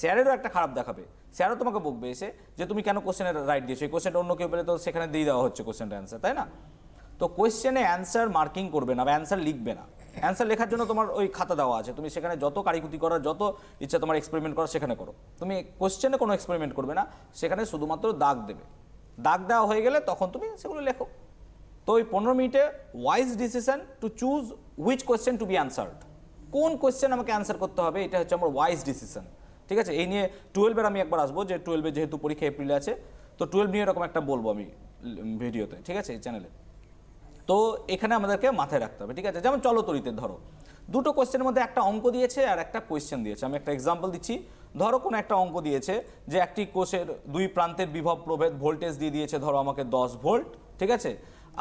স্যারেরও একটা খারাপ দেখাবে, স্যারও তোমাকে বকবে এসে যে তুমি কেন কোশ্চেনের রাইট দিয়েছো, এই কোশ্চেনটা অন্য কেউ পেলে তো সেখানে দিয়ে দেওয়া হচ্ছে কোশ্চেনটা অ্যান্সার, তাই না? তো কোশ্চেনে অ্যান্সার মার্কিং করবে না বা অ্যান্সার লিখবে না, অ্যান্সার লেখার জন্য তোমার ওই খাতা দেওয়া আছে, তুমি সেখানে যত কারিকুতি করার যত ইচ্ছা তোমার এক্সপেরিমেন্ট করার সেখানে করো, তুমি কোশ্চেনে কোনো এক্সপেরিমেন্ট করবে না, সেখানে শুধুমাত্র দাগ দেবে, দাগ দেওয়া হয়ে গেলে তখন তুমি সেগুলো লেখো। তো ওই 15 মিনিটে wise decision to choose which question to be answered, কোন কোয়েশ্চেন আমাকে অ্যান্সার করতে হবে, এটা হচ্ছে আমার ওয়াইজ ডিসিশন, ঠিক আছে? এই নিয়ে 12-এর আমি একবার আসবো, যে 12-এ যেহেতু পরীক্ষা এপ্রিলে আছে, তো 12 নিয়ে এরকম একটা বলবো আমি ভিডিওতে, ঠিক আছে, এই চ্যানেলে। তো এখানে আমাদেরকে মাথায় রাখতে হবে, ঠিক আছে? যেমন চলতরিতে ধরো দুটো কোয়েশ্চেনের মধ্যে একটা অঙ্ক দিয়েছে আর একটা কোয়েশ্চেন দিয়েছে, আমি একটা এক্সাম্পল দিচ্ছি। ধরো কোনো একটা অঙ্ক দিয়েছে যে একটি কোষের 2 প্রান্তের বিভব প্রভেদ ভোল্টেজ দিয়ে দিয়েছে ধরো আমাকে 10 ভোল্ট, ঠিক আছে?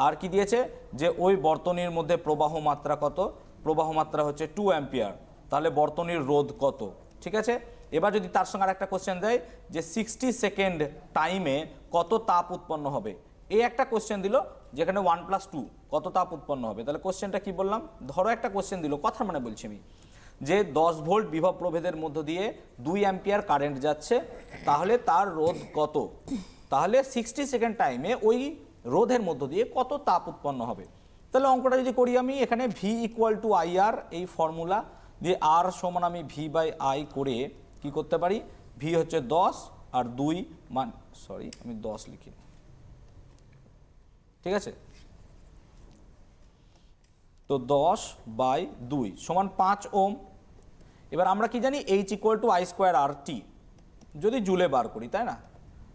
আর কি দিয়েছে যে ওই বর্তনীর মধ্যে প্রবাহ মাত্রা কত, প্রবাহ মাত্রা হচ্ছে 2 অ্যাম্পিয়ার, তাহলে বর্তনীর রোধ কত, ঠিক আছে? এবার যদি তার সঙ্গে আরেকটা কোয়েশ্চেন দেয় যে 60 সেকেন্ড টাইমে কত তাপ উৎপন্ন হবে, এই একটা কোশ্চেন দিল যেখানে 1+2 কত তাপ উৎপন্ন হবে, তাহলে কোশ্চেনটা কি বললাম, ধরো একটা কোশ্চেন দিল, কথা মানে বলছি আমি, যে 10 ভোল্ট বিভব প্রভেদের মধ্য দিয়ে 2 অ্যাম্পিয়ার কারেন্ট যাচ্ছে, তাহলে তার রোধ কত, তাহলে 60 সেকেন্ড টাইমে ওই রোধের মধ্য দিয়ে কত তাপ উৎপন্ন হবে। তাহলে অঙ্কটা যদি করি আমি, এখানে V = IR এই ফর্মুলা দিয়ে R সমান আমি V/I করে কি করতে পারি, V হচ্ছে 10 আর 2 আমি 10 লিখি, ঠিক আছে? তো 10/2 সমান 5 ওম। এবার আমরা কি জানি H = I²RT যদি জুলে বার করি, তাই না?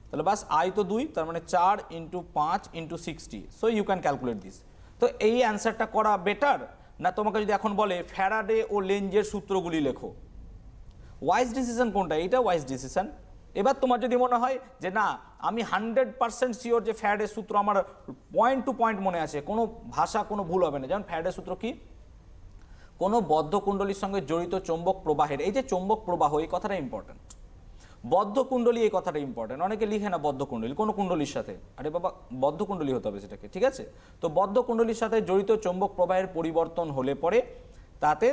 তাহলে বাস I তো 2, তার মানে 4 × 5 × 60, so you can calculate this. তো এই অ্যান্সারটা করা বেটার না তোমাকে যদি এখন বলে ফ্যারাডে ও লেঞ্জের সূত্রগুলি লেখো, ওয়াইজ ডিসিশন কোনটা? এইটা ওয়াইজ ডিসিশন। এবার তোমার যদি মনে হয় যে না আমি 100% শিওর যে ফ্যারাডের সূত্র আমার পয়েন্ট টু পয়েন্ট মনে আছে, কোনো ভাষা কোনো ভুল হবে না, যেমন ফ্যারাডের সূত্র কি, কোনো বদ্ধ কুণ্ডলীর সঙ্গে জড়িত চৌম্বক প্রবাহের, এই যে চৌম্বক প্রবাহ এই কথাটা ইম্পর্টেন্ট, বদ্ধ কুণ্ডলী এই কথাটা ইম্পর্টেন্ট, অনেকে লিখে না বদ্ধ কুণ্ডলী, কোনো কুণ্ডলীর সাথে, আরে বাবা বদ্ধ কুণ্ডলী হতে হবে সেটাকে, ঠিক আছে? তো বদ্ধ কুণ্ডলীর সাথে জড়িত চৌম্বক প্রবাহের পরিবর্তন হলে পরে তাতে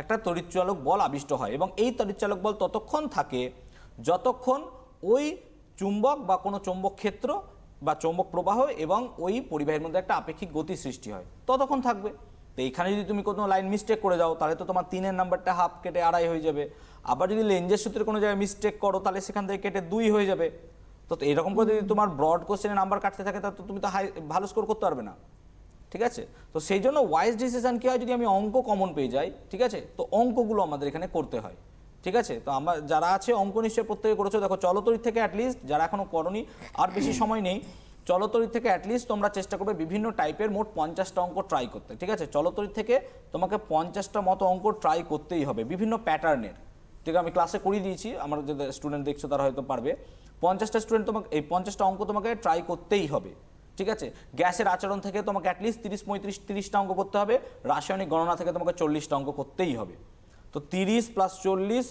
একটা তড়িৎচালক বল আবিষ্ট হয়, এবং এই তড়িৎচালক বল ততক্ষণ থাকে যতক্ষণ ওই চুম্বক বা কোনো চৌম্বক ক্ষেত্র বা চৌম্বক প্রবাহ এবং ওই পরিবাহের মধ্যে একটা আপেক্ষিক গতি সৃষ্টি হয়, ততক্ষণ থাকবে। তো এইখানে যদি তুমি কোনো লাইন মিস্টেক করে যাও তাহলে তো তোমার 3-এর নাম্বারটা হাফ কেটে 2.5 হয়ে যাবে, আবার যদি লেঞ্জের সূত্রে কোনো জায়গায় মিস্টেক করো তাহলে সেখান থেকে কেটে 2 হয়ে যাবে। তো এরকম করে যদি তোমার ব্রড কোশ্চেনের নাম্বার কাটতে থাকে তাহলে তো তুমি তো ভালো স্কোর করতে পারবে না, ঠিক আছে? তো সেই জন্য ওয়াইজ ডিসিশন কী হয়, যদি আমি অঙ্ক কমন পেয়ে যাই, ঠিক আছে, তো অঙ্কগুলো আমাদের এখানে করতে হয়, ঠিক আছে? তো আমরা যারা আছে অঙ্ক নিশ্চয়ই প্রত্যেকে করেছো, দেখো চলতরিৎ থেকে অ্যাটলিস্ট, যারা এখনও করনি আর বেশি সময় নেই, চলতরিৎ থেকে অ্যাটলিস্ট তোমরা চেষ্টা করবে বিভিন্ন টাইপের মোট 50টা অঙ্ক ট্রাই করতে, ঠিক আছে? চলতরিৎ থেকে তোমাকে 50টা মতো অঙ্ক ট্রাই করতেই হবে বিভিন্ন প্যাটার্নের, ঠিক আছে? আমি ক্লাসে করিয়ে দিয়েছি, আমার যে স্টুডেন্ট দেখছো তারা হয়তো পারবে, 50টা স্টুডেন্ট তোমাকে এই 50টা অঙ্ক তোমাকে ট্রাই করতেই হবে, ঠিক আছে? গ্যাসের আচরণ থেকে তোমাকে অ্যাটলিস্ট 30-35-30টা অঙ্ক করতে হবে, রাসায়নিক গণনা থেকে তোমাকে 40টা অঙ্ক করতেই হবে। তো 30 + 40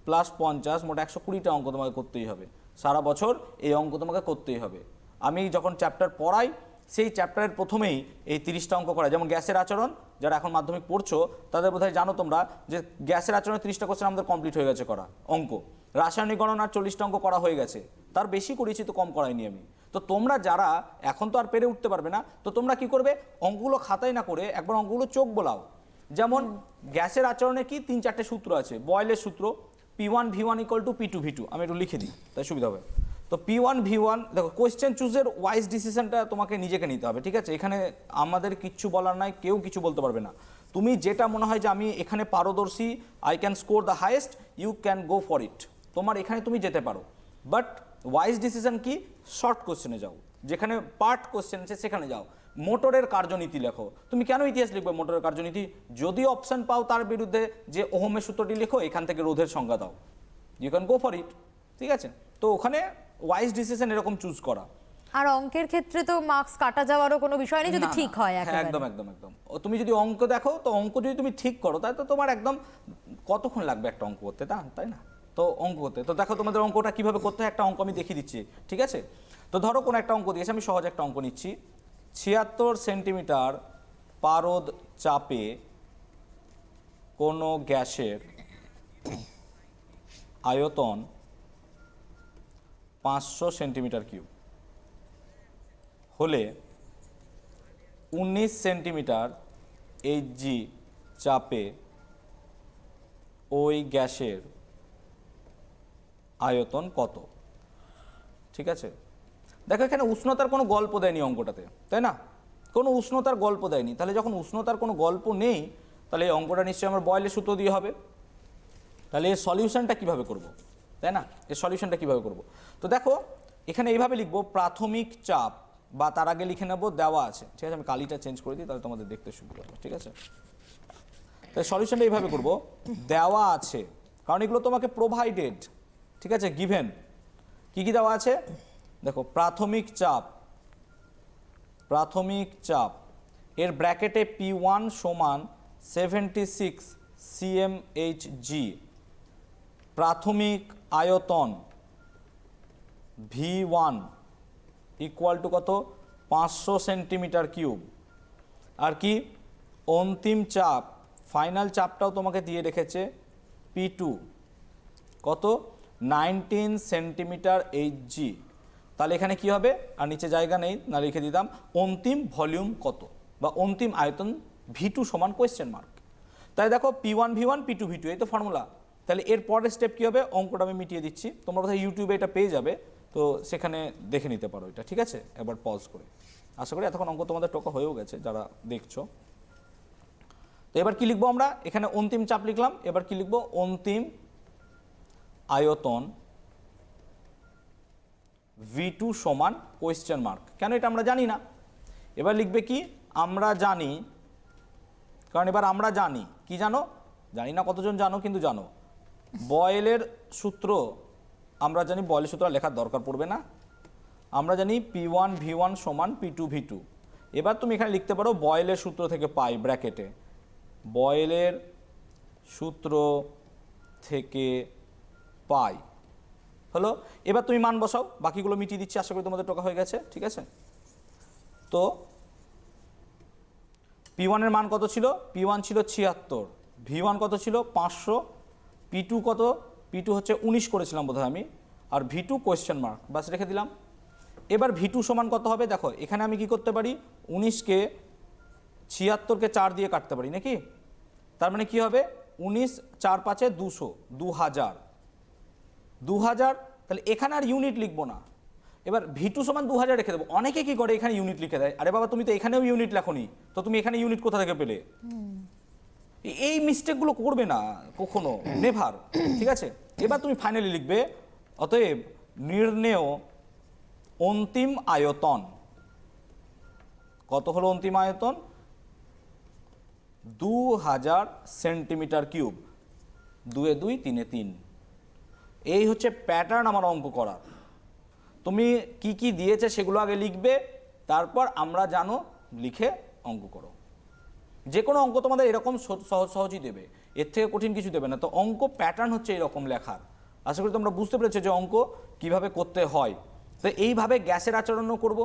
+ 50 মোট 120টা অঙ্ক তোমাকে করতেই হবে, সারা বছর এই অঙ্ক তোমাকে করতেই হবে। আমি যখন চ্যাপ্টার পড়াই সেই চ্যাপ্টারের প্রথমেই এই 30টা অঙ্ক করা, যেমন গ্যাসের আচরণ, যারা এখন মাধ্যমিক পড়ছো তাদের বোধহয় জানো তোমরা যে গ্যাসের আচরণের 30টা কোশ্চেন আমাদের কমপ্লিট হয়ে গেছে করা অঙ্ক। রাসায়নিক গণনার 40টা অঙ্ক করা হয়ে গেছে, তার বেশি করেছি, তো কম করাইনি আমি। তো তোমরা যারা এখন তো আর পেরে উঠতে পারবে না, তো তোমরা কি করবে, অঙ্কগুলো খাতায় না করে একবার অঙ্কগুলো চোখ বোলাও। যেমন গ্যাসের আচরণে কি 3-4টে সূত্র আছে, বয়েলের সূত্র P1 V1 = P2 V2, আমি একটু লিখে দিই তাই সুবিধা হবে। তো P1 V1, দেখো কোয়েশ্চেন চুজের ওয়াইজ ডিসিশনটা তোমাকে নিজেকে নিতে হবে, ঠিক আছে? এখানে আমাদের কিচ্ছু বলার নাই, কেউ কিছু বলতে পারবে না। তুমি যেটা মনে হয় যে আমি এখানে পারদর্শী, I can score the highest, you can go for it, তোমার এখানে তুমি যেতে পারো। বাট ওয়াইজ ডিসিশন কি, শর্ট কোশ্চেনে যাও, যেখানে পার্ট কোশ্চেন আছে সেখানে যাও। মোটরের কার্যনীতি লেখো, তুমি কেন ইতিহাস লিখবে মোটরের কার্যনীতি? যদি অপশন পাও তার বিরুদ্ধে যে ওহমের সূত্রটি লেখো, এখান থেকে রোধের সংজ্ঞা দাও, you can go for it, ঠিক আছে? তো ওখানে ওয়াইজ ডিসিশন এরকম চুজ করা। আর অঙ্কের ক্ষেত্রে তো মার্কস কাটা যাওয়ারও কোনো বিষয় নেই যদি না, ঠিক হয় হ্যাঁ, একেবারে। একদম একদম একদম। তুমি যদি অঙ্ক দেখো, তো অঙ্ক যদি তুমি ঠিক করো, তাই তো তোমার একদম কতক্ষণ লাগবে একটা অঙ্ক করতে, তাই না? তো অঙ্ক করতে, তো দেখো তোমাদের অঙ্কটা কিভাবে করতে হয়, একটা অঙ্ক আমি দেখিয়ে দিচ্ছি, ঠিক আছে? তো ধরো কোনো একটা অঙ্ক দিয়েছে, আমি সহজ একটা অঙ্ক নিচ্ছি। 76 সেন্টিমিটার পারদ চাপে কোনো গ্যাসের আয়তন 500 সেন্টিমিটার কিউব হলে 19 সেন্টিমিটার Hg চাপে ওই গ্যাসের আয়তন কত? ঠিক আছে, দেখো এখানে উষ্ণতার কোনো গল্প দেয়নি অঙ্কটাতে, তাই না? কোনো উষ্ণতার গল্প দেয়নি, তাহলে যখন উষ্ণতার কোনো গল্প নেই, তাহলে এই অঙ্কটা নিশ্চয়ই আমার বয়েলের সূত্র দিয়ে হবে। তাহলে এর সলিউশনটা কীভাবে করব, তাই না? এর সলিউশনটা কীভাবে করব? তো দেখো এখানে এইভাবে লিখবো, প্রাথমিক চাপ, বা তার আগে লিখে নেবো দেওয়া আছে, ঠিক আছে? আমি কালিটা চেঞ্জ করে দিই, তাহলে তোমাদের দেখতে সুবিধা হবে, ঠিক আছে? তাই সলিউশনটা এইভাবে করব, দেওয়া আছে, কারণ এগুলো তোমাকে প্রোভাইডেড, ঠিক আছে, গিভেন। কি কি দেওয়া আছে দেখো, প্রাথমিক চাপ এর ব্র্যাকেটে P1 = 76 cmHg, প্রাথমিক আয়তন V1 = কত, 500 সেন্টিমিটার কিউব। আর কি, অন্তিম চাপ, ফাইনাল চাপটাও তোমাকে দিয়ে রেখেছে, P2 কত, 19 সেন্টিমিটার Hg। তাহলে এখানে কি হবে, আর নিচে জায়গা নেই, না লিখে দিতাম অন্তিম ভলিউম কত, বা অন্তিম আয়তন V2 = কোয়েশ্চেন মার্ক। তাই দেখো P1 V1 P2 V2, এই তো ফর্মুলা। তাহলে এর পরের স্টেপ কী হবে, অঙ্কটা আমি মিটিয়ে দিচ্ছি, তোমরা বোধহয় ইউটিউবে এটা পেয়ে যাবে, তো সেখানে দেখে নিতে পারো এটা, ঠিক আছে? এবার পজ করে, আশা করি এতক্ষণ অঙ্ক তোমাদের টোকা হয়েও গেছে যারা দেখছো। তো এবার কি লিখবো আমরা, এখানে অন্তিম চাপ লিখলাম, এবার কি লিখবো, অন্তিম আয়তন V2 = কোয়েশ্চেন মার্ক। কেন, এটা আমরা জানি না। এবার লিখবে কি, আমরা জানি, কারণ এবার আমরা জানি, কি জানো, জানি না কতজন জানো, কিন্তু জানো বয়েলের সূত্র, আমরা জানি বয়েলের সূত্র লেখার দরকার পড়বে না, আমরা জানি P1 V1 = P2 V2। এবার তুমি এখানে লিখতে পারো বয়েলের সূত্র থেকে পাই, ব্র্যাকেটে বয়েলের সূত্র থেকে পাই হলো। এবার তুমি মান বসাও, বাকিগুলো মিটিয়ে দিচ্ছি, আশা করি তোমাদের টাকা হয়ে গেছে, ঠিক আছে? তো P1 এর মান কত ছিল, P1 ছিল 76, V1 কত ছিল 500, P2 কত, P2 হচ্ছে 19 করেছিলাম বোধহয় আমি, আর V2 কোয়েশ্চেন মার্ক, বাস রেখে দিলাম। এবার V2 = কত হবে, দেখো এখানে আমি কি করতে পারি, 19কে 76কে 4 দিয়ে কাটতে পারি নাকি, তার মানে কি হবে, 19 4 5 200, 2000, তাহলে এখানে আর ইউনিট লিখবো না। এবার V2 = 2000 রেখে দেবো। অনেকে কি করে, এখানে ইউনিট লিখে দেয়, আরে বাবা তুমি তো এখানেও ইউনিট লেখোনি, তো তুমি এখানে ইউনিট কোথা থেকে পেলে? এই মিস্টেকগুলো করবে না কখনো, নেভার, ঠিক আছে? এবার তুমি ফাইনালি লিখবে, অতএব নির্ণেয় অন্তিম আয়তন কত হলো, অন্তিম আয়তন 2000 সেন্টিমিটার কিউব, 2 এ 2 3 এ 3। এই হচ্ছে প্যাটার্ন আমার অঙ্ক করার। তুমি কি কি দিয়েছে সেগুলো আগে লিখবে, তারপর আমরা জানো লিখে অঙ্ক করো। যে কোনো অঙ্ক তোমাদের এরকম সহজ সহজই দেবে, এর থেকে কঠিন কিছু দেবে না। তো অঙ্ক প্যাটার্ন হচ্ছে এরকম লেখার, আশা করি তোমরা বুঝতে পেরেছো যে অঙ্ক কিভাবে করতে হয়। তো এইভাবে গ্যাসের আচরণও করব,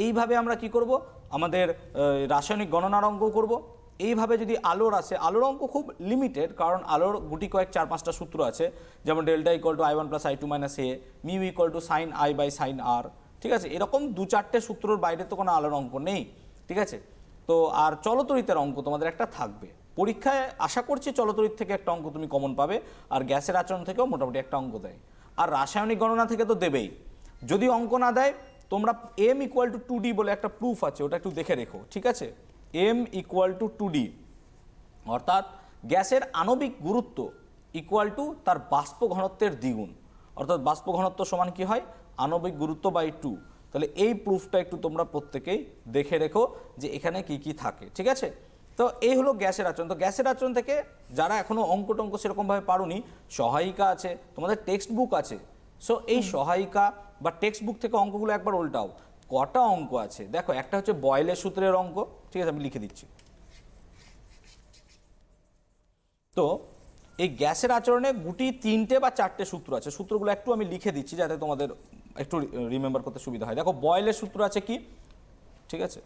এইভাবে আমরা কি করব, আমাদের রাসায়নিক গণনার অঙ্ক করব। এইভাবে যদি আলোর আসে, আলোর অঙ্ক খুব লিমিটেড, কারণ আলোর গুটি কয়েক 4-5টা সূত্র আছে, যেমন delta equal to I1 plus I2 minus A, mu equal to sine I by sine R, ঠিক আছে। এরকম 2-4টে সূত্রর বাইরে তো কোনো আলোর অঙ্ক নেই, ঠিক আছে। তো আর চলতরিতের অঙ্ক তোমাদের একটা থাকবে পরীক্ষায়, আশা করছি চলতরিত থেকে একটা অঙ্ক তুমি কমন পাবে, আর গ্যাসের আচরণ থেকেও মোটামুটি একটা অঙ্ক দেয়, আর রাসায়নিক গণনা থেকে তো দেবেই। যদি অঙ্ক না দেয়, তোমরা m ইকুয়াল টু 2d বলে একটা প্রুফ আছে, ওটা একটু দেখে রেখো, ঠিক আছে। m ইকুয়াল টু 2d, অর্থাৎ গ্যাসের আণবিক গুরুত্ব ইকুয়াল টু তার বাষ্প ঘনত্বের দ্বিগুণ, অর্থাৎ বাষ্প ঘনত্ব সমান কি হয়, আণবিক গুরুত্ব বাই 2। তাহলে এই প্রুফটা একটু তোমরা প্রত্যেকেই দেখে রেখো যে এখানে কি কি থাকে, ঠিক আছে। তো এই হলো গ্যাসের আচরণ। তো গ্যাসের আচরণ থেকে যারা এখনো অঙ্ক টঙ্ক সেরকমভাবে পারোনি, সহায়িকা আছে, তোমাদের টেক্সট বুক আছে। সো এই সহায়িকা বা টেক্সট বুক থেকে অঙ্কগুলো একবার উল্টাও। কটা অঙ্ক আছে দেখো, একটা হচ্ছে বয়েলের সূত্রের অঙ্ক, ঠিক আছে, আমি লিখে দিচ্ছি। তো এই গ্যাসের আচরণে গুটি 3টে বা 4টে সূত্র আছে, সূত্রগুলো একটু আমি লিখে দিচ্ছি যাতে তোমাদের একটু রিমেম্বার করতে সুবিধা হয়। দেখো বয়েলের সূত্র আছে কি, ঠিক আছে,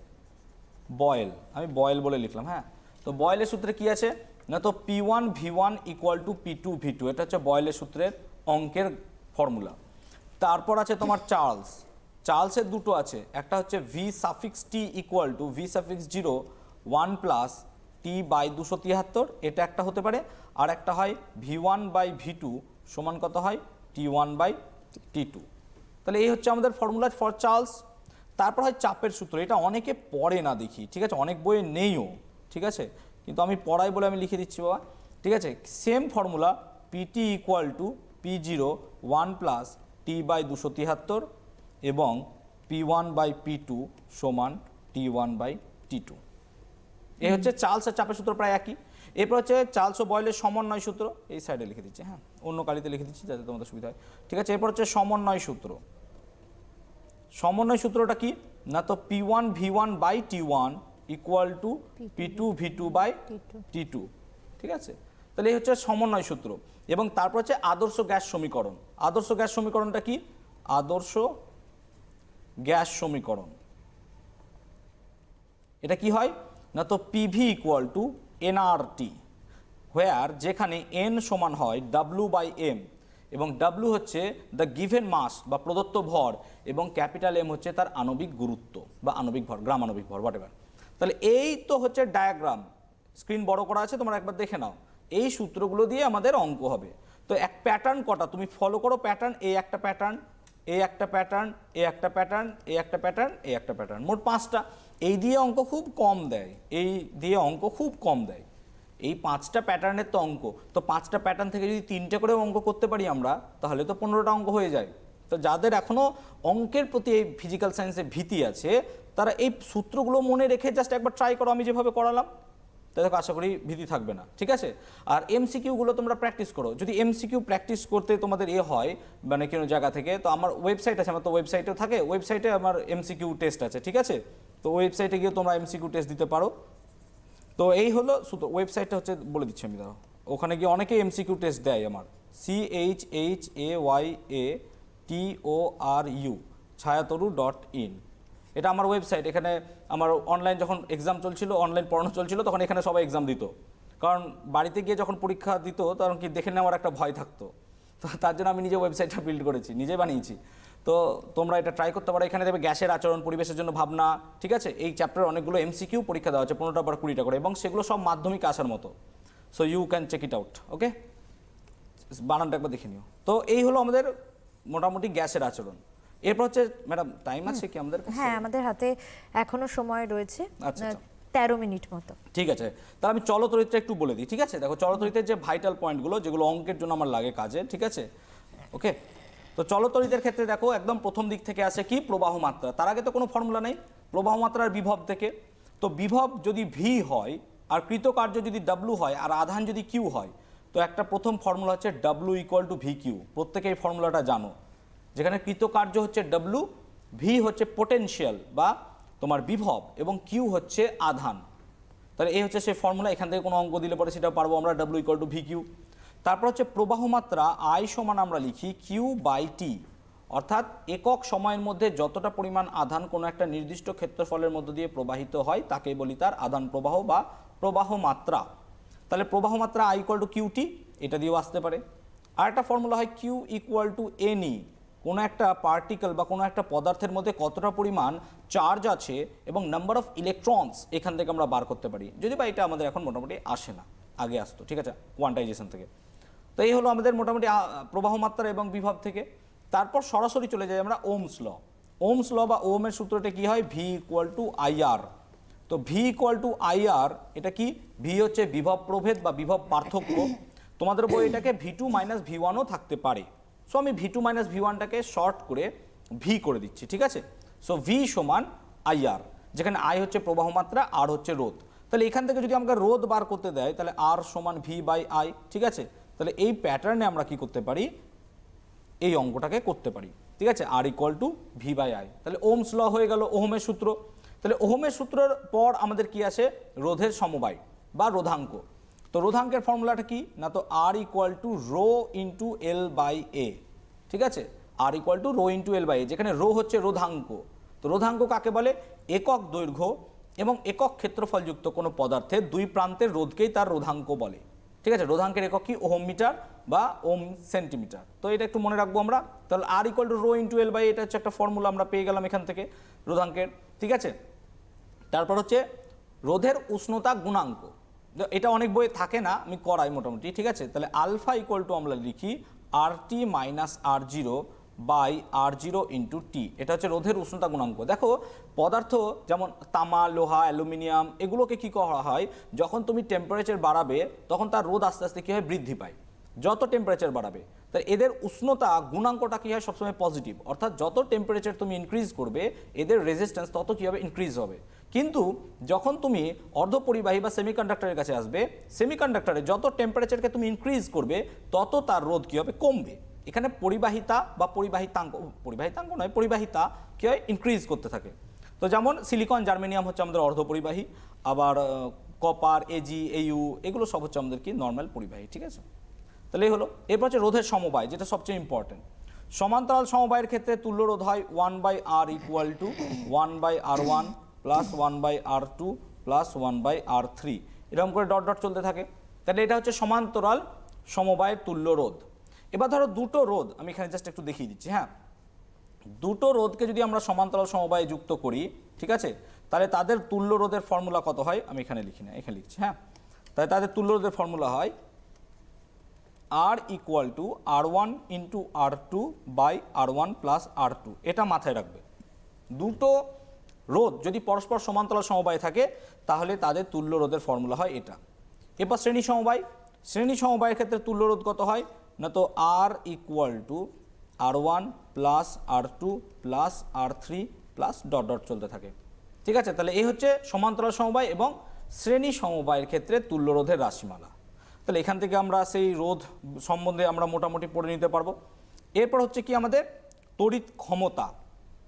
বয়েল, আমি বয়েল বলে লিখলাম, হ্যাঁ। তো বয়েলের সূত্রে কি আছে না, তো P1 V1 equal to P2 V2, এটা হচ্ছে বয়েলের সূত্রের অঙ্কের ফর্মুলা। তারপর আছে তোমার চার্লসের দুটো আছে, একটা হচ্ছে V suffix T equal to V suffix 0 1 plus T by 273, এটা একটা হতে পারে। আর একটা হয় V1 বাই V2 সমান কত হয়, T1 বাই T2। তাহলে এই হচ্ছে আমাদের ফর্মুলা ফর চার্লস। তারপর হয় চাপের সূত্র, এটা অনেকে পড়ে না দেখি, ঠিক আছে, অনেক বইয়ে নেইও, ঠিক আছে, কিন্তু আমি পড়াই বলে আমি লিখে দিচ্ছি বাবা, ঠিক আছে। Same formula PT equal to P0 1 plus T by 273 এবং P1 বাই P2 সমান T1 বাই T2। এই হচ্ছে চার্লস আর চাপের সূত্র প্রায় একই। এরপর হচ্ছে চার্লস ও বয়েলের সমন্বয় সূত্র, এই সাইডে লিখে দিচ্ছি, হ্যাঁ, অন্য কালিতে লিখে দিচ্ছি যাতে তোমাদের সুবিধা হয়, ঠিক আছে। এরপর হচ্ছে সমন্বয় সূত্র। সমন্বয় সূত্রটা কি না, তো P1 V1 by T1 equal to P2 V2 by T2, ঠিক আছে। তাহলে এই হচ্ছে সমন্বয় সূত্র। এবং তারপর হচ্ছে আদর্শ গ্যাস সমীকরণ। আদর্শ গ্যাস সমীকরণটা কি, আদর্শ গ্যাস সমীকরণ, এটা কি হয় না, তো PV ইকুয়াল টু nRT, হোয়ার যেখানে n সমান হয় W বাই M, এবং W হচ্ছে দ্য গিভেন মাস বা প্রদত্ত ভর, এবং ক্যাপিটাল M হচ্ছে তার আণবিক গুরুত্ব বা আণবিক ভর, গ্রাম আণবিক ভর, হোয়াটএভার। তাহলে এই তো হচ্ছে ডায়াগ্রাম, স্ক্রিন বড় করা আছে, তোমরা একবার দেখে নাও। এই সূত্রগুলো দিয়ে আমাদের অঙ্ক হবে। তো এক প্যাটার্ন কটা তুমি ফলো করো, প্যাটার্ন, এই একটা প্যাটার্ন, এই একটা প্যাটার্ন, এই একটা প্যাটার্ন, এই একটা প্যাটার্ন, এই একটা প্যাটার্ন, মোট 5টা। এই দিয়ে অঙ্ক খুব কম দেয়, এই দিয়ে অঙ্ক খুব কম দেয়। এই 5টা প্যাটার্নের তো অঙ্ক, তো 5টা প্যাটার্ন থেকে যদি 3টে করে অঙ্ক করতে পারি আমরা, তাহলে তো 15টা অঙ্ক হয়ে যায়। তো যাদের এখনও অঙ্কের প্রতি এই ফিজিক্যাল সায়েন্সে ভীতি আছে, তারা এই সূত্রগুলো মনে রেখে জাস্ট একবার ট্রাই করো, আমি যেভাবে করালাম, তাদেরকে আশা করি ভীতি থাকবে না, ঠিক আছে। আর MCQগুলো তোমরা প্র্যাকটিস করো। যদি MCQ প্র্যাকটিস করতে তোমাদের হয় মানে কোনো জায়গা থেকে, তো আমার ওয়েবসাইট আছে, আমার তো ওয়েবসাইটেও থাকে, ওয়েবসাইটে আমার MCQ টেস্ট আছে, ঠিক আছে। তো ওয়েবসাইটে গিয়ে তোমরা MCQ টেস্ট দিতে পারো। তো এই হলো সূত্র, ওয়েবসাইটটা হচ্ছে বলে দিচ্ছি আমি, দাও, ওখানে গিয়ে অনেকে MCQ টেস্ট দেয় আমার, CHHAYATORU chayatoru.in, এটা আমার ওয়েবসাইট। এখানে আমার অনলাইন যখন এক্সাম চলছিল, অনলাইন পড়ানো চলছিল, তখন এখানে সবাই এক্সাম দিত, কারণ বাড়িতে গিয়ে যখন পরীক্ষা দিত তখন কি দেখে নেওয়ার একটা ভয় থাকতো, তো তার জন্য আমি নিজে ওয়েবসাইটটা বিল্ড করেছি, নিজে বানিয়েছি। তো তোমরা এটা ট্রাই করতে পারো। এখানে দেবে গ্যাসের আচরণ, পরিবেশের জন্য ভাবনা, ঠিক আছে। এই চ্যাপ্টারে অনেকগুলো MCQ পরীক্ষা দেওয়া হচ্ছে, 15টা বা 20টা করে, এবং সেগুলো সব মাধ্যমিক আসার মতো। So you can check it out, okay, বানানটা একবার দেখে নিও। তো এই হলো আমাদের মোটামুটি গ্যাসের আচরণ। এরপর হচ্ছে ম্যাডাম টাইম আছে কি আমাদের কাছে? হ্যাঁ, আমাদের হাতে এখনো সময় রয়েছে, আচ্ছা, 13 মিনিট মতো। ঠিক আছে, তাহলে আমি চলতরিত্রা একটু বলে দিই, ঠিক আছে। দেখো চলতরিত্রের যে ভাইটাল পয়েন্টগুলো, যেগুলো অঙ্কের জন্য আমার লাগে কাজে, ঠিক আছে, ওকে। তো চলতরিতের ক্ষেত্রে দেখো একদম প্রথম দিক থেকে আসে কি, প্রবাহ মাত্রা। তার আগে তো কোনো ফর্মুলা নেই, প্রবাহ মাত্রার বিভব থেকে। তো বিভব যদি V হয়, আর কৃতকার্য যদি W হয়, আর আধান যদি Q হয়, তো একটা প্রথম ফর্মুলা হচ্ছে W ইকুয়াল টু VQ। প্রত্যেকে এই ফর্মুলাটা জানো, যেখানে কৃতকার্য হচ্ছে W, V হচ্ছে পোটেনশিয়াল বা তোমার বিভব, এবং Q হচ্ছে আধান। তাহলে এই হচ্ছে সেই ফর্মুলা। এখান থেকে কোনো অঙ্ক দিলে পরে সেটা পারবো আমরা, W ইকুয়াল টু VQ। তারপর হচ্ছে প্রবাহ মাত্রা আই সমান আমরা লিখি কিউ বাই টি, অর্থাৎ একক সময়ের মধ্যে যতটা পরিমাণ আধান কোনো একটা নির্দিষ্ট ক্ষেত্রফলের মধ্য দিয়ে প্রবাহিত হয় তাকে বলি তার আধান প্রবাহ বা প্রবাহ মাত্রা। তাহলে প্রবাহ মাত্রা আই ইকুয়াল টু কিউটি, এটা দিয়েও আসতে পারে। আর একটা ফর্মুলা হয় কিউ ইকুয়াল টু এনই, কোনো একটা পার্টিকেল বা কোনো একটা পদার্থের মধ্যে কতটা পরিমাণ চার্জ আছে এবং নাম্বার অফ ইলেকট্রনস এখান থেকে আমরা বার করতে পারি, যদি বা এটা আমাদের এখন মোটামুটি আসে না, আগে আসতো, ঠিক আছে, কোয়ান্টাইজেশন থেকে। তো এই হলো আমাদের মোটামুটি প্রবাহ মাত্রা এবং বিভব থেকে। তারপর সরাসরি চলে যাই আমরা ওমস ল। ওমস ল বা ওমের সূত্রটা কি হয়, ভি ইকুয়াল টু আইআর। তো ভি ইকুয়াল টু আইআর, এটা কি, ভি হচ্ছে বিভব প্রভেদ বা বিভব পার্থক্য। তোমাদের বই এটাকে ভি টু মাইনাস ভি ওয়ানও থাকতে পারে। সো আমি ভি টু মাইনাস ভি ওয়ানটাকে শর্ট করে ভি করে দিচ্ছি, ঠিক আছে। সো ভি সমান আইআর, যেখানে আই হচ্ছে প্রবাহ মাত্রা, আর হচ্ছে রোধ। তাহলে এখান থেকে যদি আমাকে রোধ বার করতে দেয় তাহলে আর সমান ভি বাই আই, ঠিক আছে। তাহলে এই প্যাটার্নে আমরা কি করতে পারি, এই অঙ্কটাকে করতে পারি, ঠিক আছে, R equal to V by I. তাহলে ওমস ল হয়ে গেল, ওহমের সূত্র। তাহলে ওহমের সূত্রের পর আমাদের কি আসে, রোধের সমবায় বা রোধাঙ্ক। তো রোধাঙ্কের ফর্মুলাটা কি না, তো R equal to rho into L by A, ঠিক আছে, R equal to rho into L by A, যেখানে রো হচ্ছে রোধাঙ্ক। তো রোধাঙ্ক কাকে বলে, একক দৈর্ঘ্য এবং একক ক্ষেত্রফলযুক্ত কোনো পদার্থের দুই প্রান্তের রোধকেই তার রোধাঙ্ক বলে, ঠিক আছে। রোধাঙ্কের একক কি, ওহম মিটার বা ওম সেন্টিমিটার। তো এটা একটু মনে রাখবো আমরা। তাহলে R equal to rho into L by, এটা হচ্ছে একটা ফর্মুলা আমরা পেয়ে গেলাম এখান থেকে রোধাঙ্কের, ঠিক আছে। তারপর হচ্ছে রোধের উষ্ণতা গুণাঙ্ক, এটা অনেক বইয়ে থাকে না, আমি করাই মোটামুটি, ঠিক আছে। তাহলে আলফা ইকুয়াল টু আমরা লিখি R T minus R zero by R zero into T, এটা হচ্ছে রোধের উষ্ণতা গুণাঙ্ক। দেখো পদার্থ যেমন তামা, লোহা, অ্যালুমিনিয়াম, এগুলোকে কি করা হয়, যখন তুমি টেম্পারেচার বাড়াবে তখন তার রোধ আস্তে আস্তে কী হয়, বৃদ্ধি পায় যত টেম্পারেচার বাড়াবে। তাই এদের উষ্ণতা গুণাঙ্কটা কী হয়, সবসময় পজিটিভ, অর্থাৎ যত টেম্পারেচার তুমি ইনক্রিজ করবে এদের রেজিস্ট্যান্স তত কী হবে, ইনক্রিজ হবে। কিন্তু যখন তুমি অর্ধপরিবাহী বা সেমিকন্ডাক্টরের কাছে আসবে, সেমিকন্ডাক্টরে যত টেম্পারেচারকে তুমি ইনক্রিজ করবে তত তার রোধ কী হবে, কমবে। এখানে পরিবাহিতা বা পরিবাহিতাঙ্ক নয়, পরিবাহিতা কী হয়, ইনক্রিজ করতে থাকে। তো যেমন সিলিকন, জার্মেনিয়াম হচ্ছে আমাদের অর্ধপরিবাহী, আবার কপার, এজি, এইউ, এগুলো সব হচ্ছে আমাদের কি নর্মাল পরিবাহী, ঠিক আছে। তাহলে এই হলো। এরপর হচ্ছে রোধের সমবায়, যেটা সবচেয়ে ইম্পর্টেন্ট। সমান্তরাল সমবায়ের ক্ষেত্রে তুল্য রোধ হয় 1/r equal to 1/r1 plus 1/r2 plus 1/r3, এরকম করে ডট ডট চলতে থাকে। তাহলে এটা হচ্ছে সমান্তরাল সমবায়ের তুল্য রোধ। এবার ধরো দুটো রোধ, আমি এখানে জাস্ট একটু দেখিয়ে দিচ্ছি, হ্যাঁ। দুটো রোধকে যদি আমরা সমান্তরাল সমবায়ে যুক্ত করি, ঠিক আছে, তাহলে তাদের তুল্য রোধের ফর্মুলা কত হয়, আমি এখানে লিখি না, এখানে লিখছি, হ্যাঁ। তাহলে তাদের তুল্য রোধের ফর্মুলা হয় R equal to R1 into R2 by R1 plus R2, এটা মাথায় রাখবে। দুটো রোধ যদি পরস্পর সমান্তরাল সমবায়ে থাকে তাহলে তাদের তুল্য রোধের ফর্মুলা হয় এটা। এরপর শ্রেণী সমবায়, শ্রেণী সমবায়ের ক্ষেত্রে তুল্য রোধ কত হয় না, তো R equal to R1 plus R2 plus R3 plus dot dot চলতে থাকে, ঠিক আছে। তাহলে এই হচ্ছে সমান্তরাল সমবায় এবং শ্রেণী সমবায়ের ক্ষেত্রে তুল্য রোধের রাশিমালা। তাহলে এখান থেকে আমরা সেই রোধ সম্বন্ধে আমরা মোটামুটি পড়ে নিতে পারবো। এরপর হচ্ছে কি আমাদের তড়িৎ ক্ষমতা।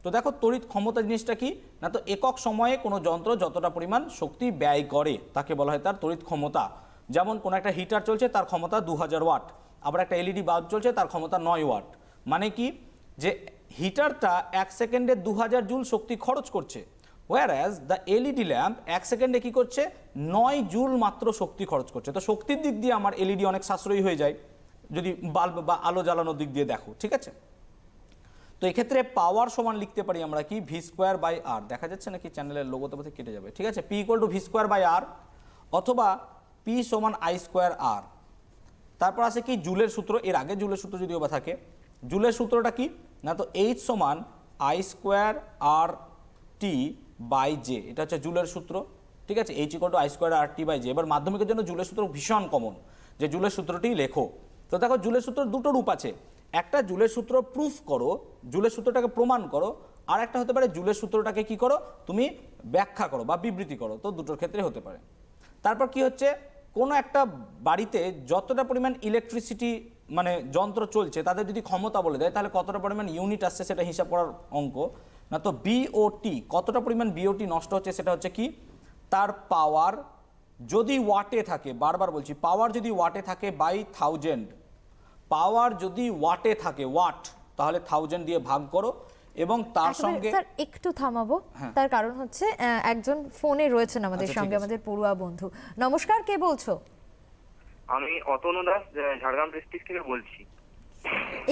তো দেখো তড়িৎ ক্ষমতা জিনিসটা কি না, তো একক সময়ে কোনো যন্ত্র যতটা পরিমাণ শক্তি ব্যয় করে তাকে বলা হয় তার তড়িৎ ক্ষমতা। যেমন কোনো একটা হিটার চলছে, তার ক্ষমতা 2000 ওয়াট, আবার একটা এলইডি বাল্ব চলছে, তার ক্ষমতা 9 ওয়াট। মানে কি, যে হিটারটা 1 সেকেন্ডে 2000 জুল শক্তি খরচ করছে, whereas দ্য এলইডি ল্যাম্প 1 সেকেন্ডে কী করছে, 9 জুল মাত্র শক্তি খরচ করছে। তো শক্তির দিক দিয়ে আমার এলইডি অনেক সাশ্রয়ী হয়ে যায় যদি বাল্ব বা আলো জ্বালানোর দিক দিয়ে দেখো, ঠিক আছে। তো এক্ষেত্রে পাওয়ার সমান লিখতে পারি আমরা কি, ভি স্কোয়ার বাই আর, দেখা যাচ্ছে নাকি চ্যানেলের লোগোতে বোধহয় কেটে যাবে, ঠিক আছে। P equal to V square by R, অথবা পি সমান আই স্কোয়ার আর। তারপর আছে কি জুলের সূত্র, এর আগে জুলের সূত্র যদিও বা থাকে, জুলের সূত্রটা কি না, তো এইচ সমান I square R T by J, এটা হচ্ছে জুলের সূত্র, ঠিক আছে। H equal to I square R T by J. এবার মাধ্যমিকের জন্য জুলের সূত্র ভীষণ কমন, যে জুলের সূত্রটি লেখো। তো দেখো জুলের সূত্র দুটো রূপ আছে, একটা জুলের সূত্র প্রুফ করো, জুলের সূত্রটাকে প্রমাণ করো, আর একটা হতে পারে জুলের সূত্রটাকে কি করো, তুমি ব্যাখ্যা করো বা বিবৃতি করো, তো দুটোর ক্ষেত্রে হতে পারে। তারপর কি হচ্ছে, কোনো একটা বাড়িতে যতটা পরিমাণ ইলেকট্রিসিটি মানে যন্ত্র চলছে তাদের যদি ক্ষমতা বলে দেয় তাহলে কতটা পরিমাণ ইউনিট আসছে সেটা হিসাব করার অঙ্ক না, তো বিওটি কতটা পরিমাণ বিওটি নষ্ট হচ্ছে সেটা হচ্ছে কি, তার পাওয়ার যদি ওয়াটে থাকে, বারবার বলছি, পাওয়ার যদি ওয়াটে থাকে বাই 1000, পাওয়ার যদি ওয়াটে থাকে, ওয়াট, তাহলে 1000 দিয়ে ভাগ করো এবং তার একেবারে, সঙ্গে স্যার একটু থামাবো, তার কারণ হচ্ছে একজন ফোনে রয়েছেন আমাদের আচ্ছা, সঙ্গে, ঠিক আছে। আমাদের পড়ুয়া বন্ধু। নমস্কার, কে বলছো? আমি অতনু দাস, ঝাড়গ্রাম ডিস্ট্রিক্ট থেকে বলছি।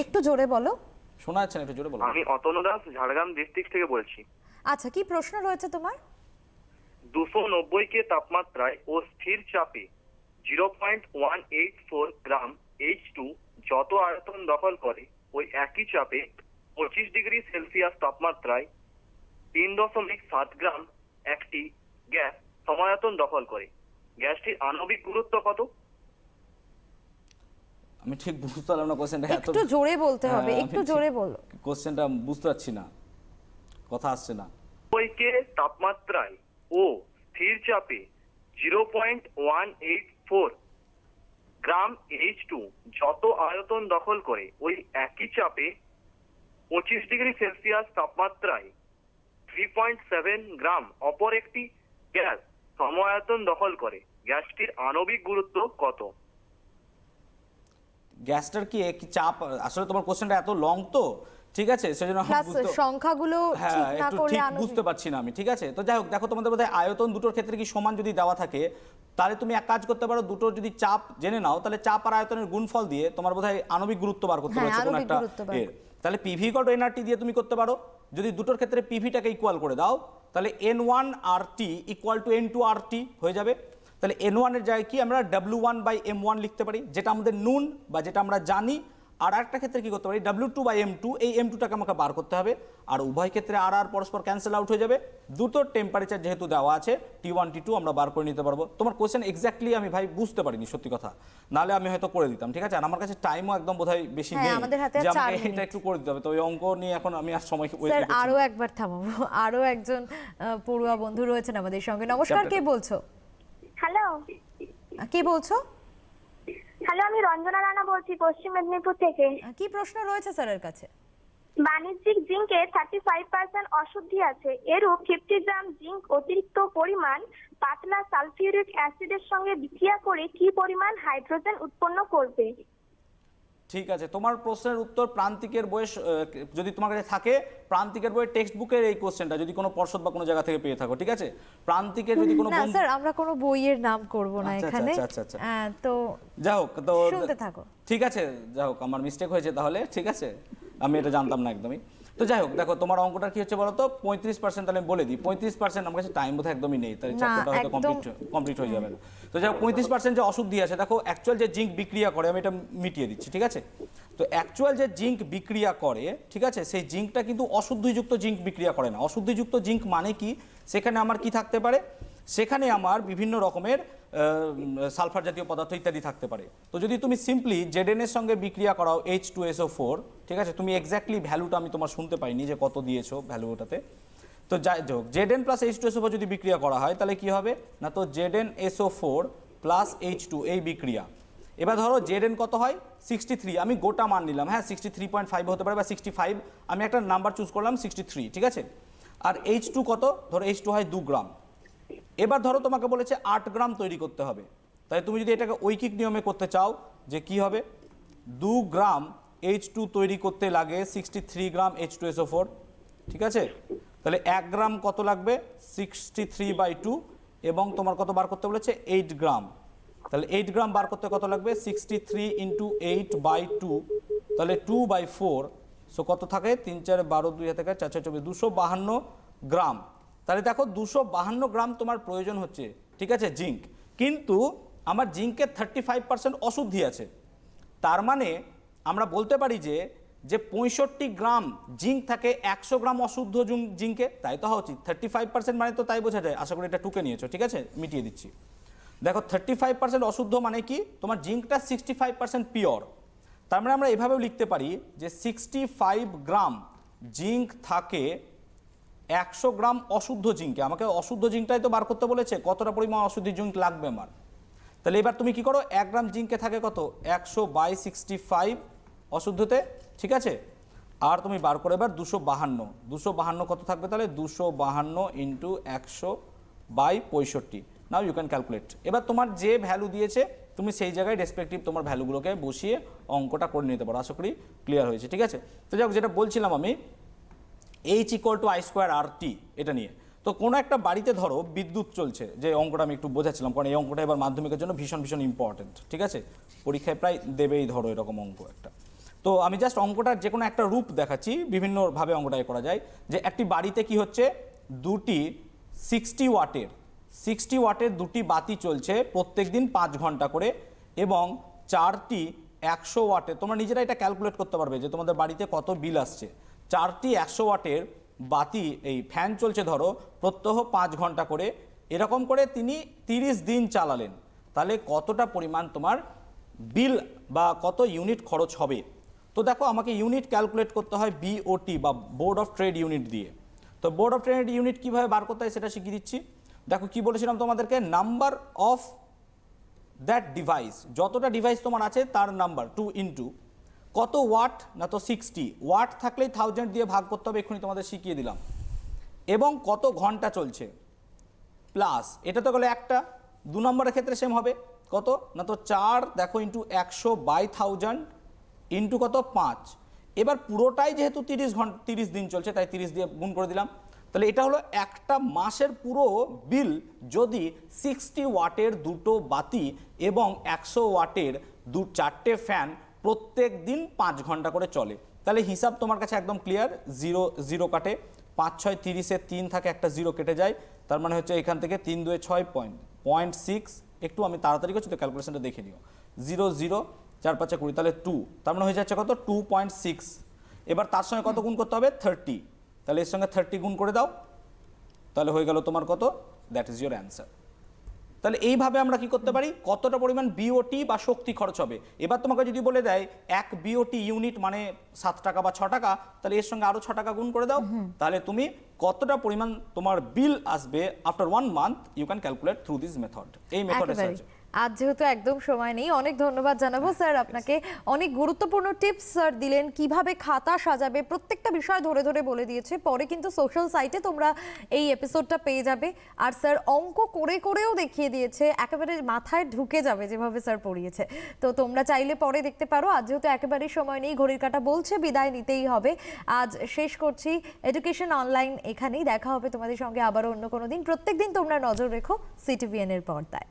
একটু জোরে বলো। শোনা যাচ্ছে না, একটু জোরে বলো। আমি অতনু দাস, ঝাড়গ্রাম ডিস্ট্রিক্ট থেকে বলছি। আচ্ছা, কি প্রশ্ন রয়েছে তোমার? 290 কে তাপমাত্রায় ও স্থির চাপে 0.184 গ্রাম H2 যত আয়তন দখল করে, ওই একই চাপে 25 ডিগ্রি সেলসিয়াস তাপমাত্রায় 3.7 গ্রাম একটি গ্যাস সমায়তন দখল করে। গ্যাসটির আণবিক গুরুত্ব কত? আমি ঠিক বুঝতে পারলাম না কোশ্চেনটা, একটু জোরে বলতে হবে, একটু জোরে বলো। কোশ্চেনটা বুঝতে পারছি না, কথা আসছে না। 90 কে তাপমাত্রায় ও স্থির চাপে 0.184 গ্রাম H2 যত আয়তন দখল করে, ওই একই চাপে 25 ডিগ্রি সেলসিয়াস তাপমাত্রায় 3.7 গ্রাম অপর একটি গ্যাস সমায়তন দখল করে। গ্যাসটির আণবিক গুরুত্ব কত? গ্যাসটার কি কি চাপ, আসলে তোমার কোশ্চেনটা এত লং তো, ঠিক আছে, সেজন্য আমি প্লাস বুঝতে- সংখ্যাগুলো হ্যাঁ ঠিক না একটু করলে ঠিক আণবিক- বুঝতে পারছি না আমি, ঠিক আছে। তো যাই হোক, দেখো তোমাদের বোধহয় আয়তন দুটোর ক্ষেত্রে কি সমান যদি দেওয়া থাকে, তাহলে তুমি এক কাজ করতে পারো, দুটোর যদি চাপ জেনে নাও, তাহলে চাপ আর আয়তনের গুণফল দিয়ে তোমার বোধহয় আণবিক গুরুত্ব বার করতে হ্যাঁ, পারছো কোনো আণবিক একটা গুরুত্ব বার এর। তাহলে পিভি ইকুয়াল টু এনআরটি দিয়ে তুমি করতে পারো। যদি দুটোর ক্ষেত্রে পিভিটাকে ইকুয়াল করে দাও, তাহলে N1 RT equal to N2 RT হয়ে যাবে। তাহলে N1 এর জায়গায় কি আমরা W1/M1 লিখতে পারি, যেটা আমাদের নুন বা যেটা আমরা জানি। আর একটা ক্ষেত্রে কি করতে পারি, W2/M2, এই M2টাকে আমাকে বার করতে হবে। আর উভয় ক্ষেত্রে আর আর পরস্পর ক্যান্সেল আউট হয়ে যাবে। দুটোর টেম্পারেচার যেহেতু দেওয়া আছে T1 T2 আমরা বার করে নিতে পারবো। তোমার কোশ্চেন এক্স্যাক্টলি আমি ভাই বুঝতে পারিনি, সত্যি কথা, নাহলে আমি হয়তো করে দিতাম, ঠিক আছে। আর আমার কাছে টাইমও একদম বোধহয় বেশি হ্যাঁ, নেই আমাদের হাতে আর যে 4 আমাকে মিনিট। এটা একটু করে দিতে হবে। তো ওই অঙ্ক নিয়ে এখন আমি আর সময় wait স্যার করছি না। আরো একবার থামাবো, আরো একজন পড়ুয়া বন্ধু রয়েছেন আমাদের সঙ্গে। নমস্কার, কে বলছো? হ্যালো কে বলছো? হ্যালো, আমি রঞ্জনা রানা বলছি পশ্চিম মেদিনীপুর থেকে। কি প্রশ্ন রয়েছে স্যারের কাছে? বাণিজ্যিক জিঙ্কে 35% অশুদ্ধি আছে, এরূপ 50 গ্রাম জিঙ্ক অতিরিক্ত পরিমাণ পাতলা সালফিউরিক অ্যাসিডের সঙ্গে বিক্রিয়া করে কি পরিমাণ হাইড্রোজেন উৎপন্ন করবে? ঠিক আছে, তোমার প্রশ্নের উত্তর প্রান্তিকের বয়স যদি তোমার কাছে থাকে, প্রান্তিকের বইয়ের টেক্সট বুকের এই কোশ্চেনটা যদি কোনো পর্ষদ বা কোনো জায়গা থেকে পেয়ে থাকো, ঠিক আছে। প্রান্তিকের যদি কোনো না বন্ধু- স্যার, আমরা কোনো বইয়ের নাম করব না আচ্ছা, এখানে। আচ্ছা, আচ্ছা। তো যাই হোক, তো শুনতে থাকো। ঠিক আছে, যাই হোক, আমার মিস্টেক হয়েছে তাহলে, ঠিক আছে, আমি এটা জানতাম না একদমই। তো যাই হোক, দেখো তোমার অঙ্কটা কি হচ্ছে বলো তো, 35%, তাহলে আমি বলে দিই 35%, আমার কাছে টাইম বোধহয় একদমই নেই, তাই না, চ্যাপ্টারটা হয়তো একদম। কমপ্লিট হয়ে যাবে না। তো যাই হোক, 35% যে অশুদ্ধি আছে, দেখো অ্যাকচুয়াল যে জিঙ্ক বিক্রিয়া করে, আমি এটা মিটিয়ে দিচ্ছি, ঠিক আছে। তো অ্যাকচুয়াল যে জিঙ্ক বিক্রিয়া করে, ঠিক আছে, সেই জিঙ্কটা কিন্তু অশুদ্ধিযুক্ত জিঙ্ক বিক্রিয়া করে না। অশুদ্ধিযুক্ত জিঙ্ক মানে কি, সেখানে আমার কি থাকতে পারে, সেখানে আমার বিভিন্ন রকমের সালফার জাতীয় পদার্থ ইত্যাদি থাকতে পারে। তো যদি তুমি সিম্পলি Zn এর সঙ্গে বিক্রিয়া করাও H2SO4, ঠিক আছে, তুমি এক্স্যাক্টলি ভ্যালুটা আমি তোমার শুনতে পাইনি যে কত দিয়েছো ভ্যালু ওটাতে। তো যাই হোক, Zn প্লাস H2SO4 যদি বিক্রিয়া করা হয়, তাহলে কি হবে না, তো ZnSO4 প্লাস H2 এই বিক্রিয়া। এবার ধরো Zn কত হয় 63, আমি গোটা মান নিলাম, হ্যাঁ 63.5 হতে পারে বা 65, আমি একটা নাম্বার চুজ করলাম 63, ঠিক আছে। আর H2 কত, ধরো H2 হয় 2 গ্রাম। এবার ধরো তোমাকে বলেছে 8 গ্রাম তৈরি করতে হবে, তাই তুমি যদি এটাকে ঐকিক নিয়মে করতে চাও, যে কি হবে, 2 গ্রাম H2 তৈরি করতে লাগে 63 গ্রাম H2SO4, ঠিক আছে। তাহলে 1 গ্রাম কত লাগবে, 63/2, এবং তোমার কত বার করতে বলেছে 8 গ্রাম। তাহলে 8 গ্রাম বার করতে কত লাগবে, 63 × 8/2, তাহলে 2/4, সো কত থাকে, 3 4 12 2 হাতে 4 4 24, 252 গ্রাম। তাহলে দেখো 252 গ্রাম তোমার প্রয়োজন হচ্ছে, ঠিক আছে, জিঙ্ক। কিন্তু আমার জিঙ্কের 35% অশুদ্ধি আছে। তার মানে আমরা বলতে পারি যে 65 গ্রাম জিঙ্ক থাকে 100 গ্রাম অশুদ্ধ জিঙ্কে, তাই তো হওয়া উচিত। 35% মানে তো তাই বোঝা যায়, আশা করি এটা টুকে নিয়েছো, ঠিক আছে, মিটিয়ে দিচ্ছি। দেখো 35% অশুদ্ধ মানে কি, তোমার জিঙ্কটা 65% পিওর। তার মানে আমরা এভাবেও লিখতে পারি যে 65 গ্রাম জিঙ্ক থাকে 100 গ্রাম অশুদ্ধ জিঙ্কে। আমাকে অশুদ্ধ জিঙ্কটাই তো বার করতে বলেছে, কতটা পরিমাণ অশুদ্ধ জিঙ্ক লাগবে আমার। তাহলে এবার তুমি কি করো, 1 গ্রাম জিঙ্কে থাকে কত, 100/65 অশুদ্ধতে, ঠিক আছে। আর তুমি বার করে এবার 252 কত থাকবে, তাহলে 252 × 100/65, নাও ইউ ক্যান ক্যালকুলেট। এবার তোমার যে ভ্যালু দিয়েছে তুমি সেই জায়গায় রেসপেক্টিভ তোমার ভ্যালুগুলোকে বসিয়ে অঙ্কটা করে নিতে পারো। আশা করি ক্লিয়ার হয়েছে, ঠিক আছে? তো যাই হোক, যেটা বলছিলাম আমি H = I²RT এটা নিয়ে। তো কোনো একটা বাড়িতে ধরো বিদ্যুৎ চলছে, যে অঙ্কটা আমি একটু বোঝাচ্ছিলাম, কারণ এই অঙ্কটা এবার মাধ্যমিকের জন্য ভীষণ ভীষণ ইম্পর্টেন্ট, ঠিক আছে? পরীক্ষায় প্রায় দেবেই ধরো এরকম অঙ্ক একটা। তো আমি জাস্ট অঙ্কটার যে কোনো একটা রূপ দেখাচ্ছি, বিভিন্নভাবে অঙ্কটাই করা যায়। যে একটি বাড়িতে কি হচ্ছে, দুটি 60 ওয়াটের দুটি বাতি চলছে প্রত্যেক দিন 5 ঘন্টা করে, এবং 4টি 100 ওয়াটের, তোমরা নিজেরা এটা ক্যালকুলেট করতে পারবে যে তোমাদের বাড়িতে কত বিল আসছে। 4টি 100 ওয়াটের বাতি, এই ফ্যান চলছে ধরো প্রত্যহ 5 ঘন্টা করে, এরকম করে তিনি 30 দিন চালালেন। তাহলে কতটা পরিমাণ তোমার বিল বা কত ইউনিট খরচ হবে? তো দেখো, আমাকে ইউনিট ক্যালকুলেট করতে হয় BOT বা বোর্ড অফ ট্রেড ইউনিট দিয়ে। তো বোর্ড অফ ট্রেড ইউনিট কীভাবে বার করতে হয় সেটা শিখিয়ে দিচ্ছি। দেখো কি বলেছিলাম তোমাদেরকে, নাম্বার অফ দ্যাট ডিভাইস, যতটা ডিভাইস তোমার আছে তার নাম্বার 2 ইন্টু কত ওয়াট, না তো 60 ওয়াট থাকলেই 1000 দিয়ে ভাগ করতে হবে, এক্ষুনি তোমাদের শিখিয়ে দিলাম, এবং কত ঘন্টা চলছে প্লাস, এটা তো গেলো একটা। 2 নম্বরের ক্ষেত্রে সেম হবে, কত না তো 4 দেখো ইন্টু 100/1000 ইন্টু কত 5। এবার পুরোটাই যেহেতু 30 দিন চলছে তাই 30 দিয়ে গুণ করে দিলাম। তাহলে এটা হলো একটা মাসের পুরো বিল যদি 60 ওয়াটের দুটো বাতি এবং 100 ওয়াটের 4টে ফ্যান প্রত্যেক দিন 5 ঘন্টা করে চলে। তাহলে হিসাব তোমার কাছে একদম ক্লিয়ার, 0 কাটে, 5 6 30-এ 3 থাকে, একটা 0 কেটে যায়, তার মানে হচ্ছে এখান থেকে 3 2 6 0.6, একটু আমি তাড়াতাড়ি করছি তো ক্যালকুলেশনটা দেখে নিও, 0 0 4 5 20, তাহলে 2, তার মানে হয়ে যাচ্ছে কত 2.6। এবার তার সঙ্গে কত গুণ করতে হবে 30, তাহলে এর সঙ্গে 30 গুণ করে দাও, তাহলে হয়ে গেল তোমার কত, দ্যাট ইজ ইয়োর অ্যান্সার। তাহলে এইভাবে আমরা কি করতে পারি, কতটা পরিমাণ BOT বা শক্তি খরচ হবে। এবার তোমাকে যদি বলে দেয় 1 BOT ইউনিট মানে 7 টাকা বা 6 টাকা, তাহলে এর সঙ্গে আরো 6 টাকা গুণ করে দাও, তাহলে তুমি কতটা পরিমাণ তোমার বিল আসবে after 1 month you can calculate through this method. এই মেথডের সাহায্যে। আজ যেহেতু একদম সময় নেই, অনেক ধন্যবাদ জানাবো স্যার আপনাকে। অনেক গুরুত্বপূর্ণ টিপস স্যার দিলেন, কিভাবে খাতা সাজাবে প্রত্যেকটা বিষয় ধরে ধরে বলে দিয়েছে। পরে কিন্তু সোশ্যাল সাইটে তোমরা এই এপিসোডটা পেয়ে যাবে। আর স্যার অঙ্ক করে করেও দেখিয়ে দিয়েছে, একেবারে মাথায় ঢুকে যাবে যেভাবে স্যার পড়িয়েছে। তো তোমরা চাইলে পরে দেখতে পারো। আজ যেহেতু একেবারে সময় নেই, ঘড়ির কাঁটা বলছে বিদায় নিতেই হবে। আজ শেষ করছি এডুকেশন অনলাইন এখানেই। দেখা হবে তোমাদের সঙ্গে আবারও অন্য কোনো দিন। প্রত্যেকদিন তোমরা নজর রেখো CTVN এর পর্দায়।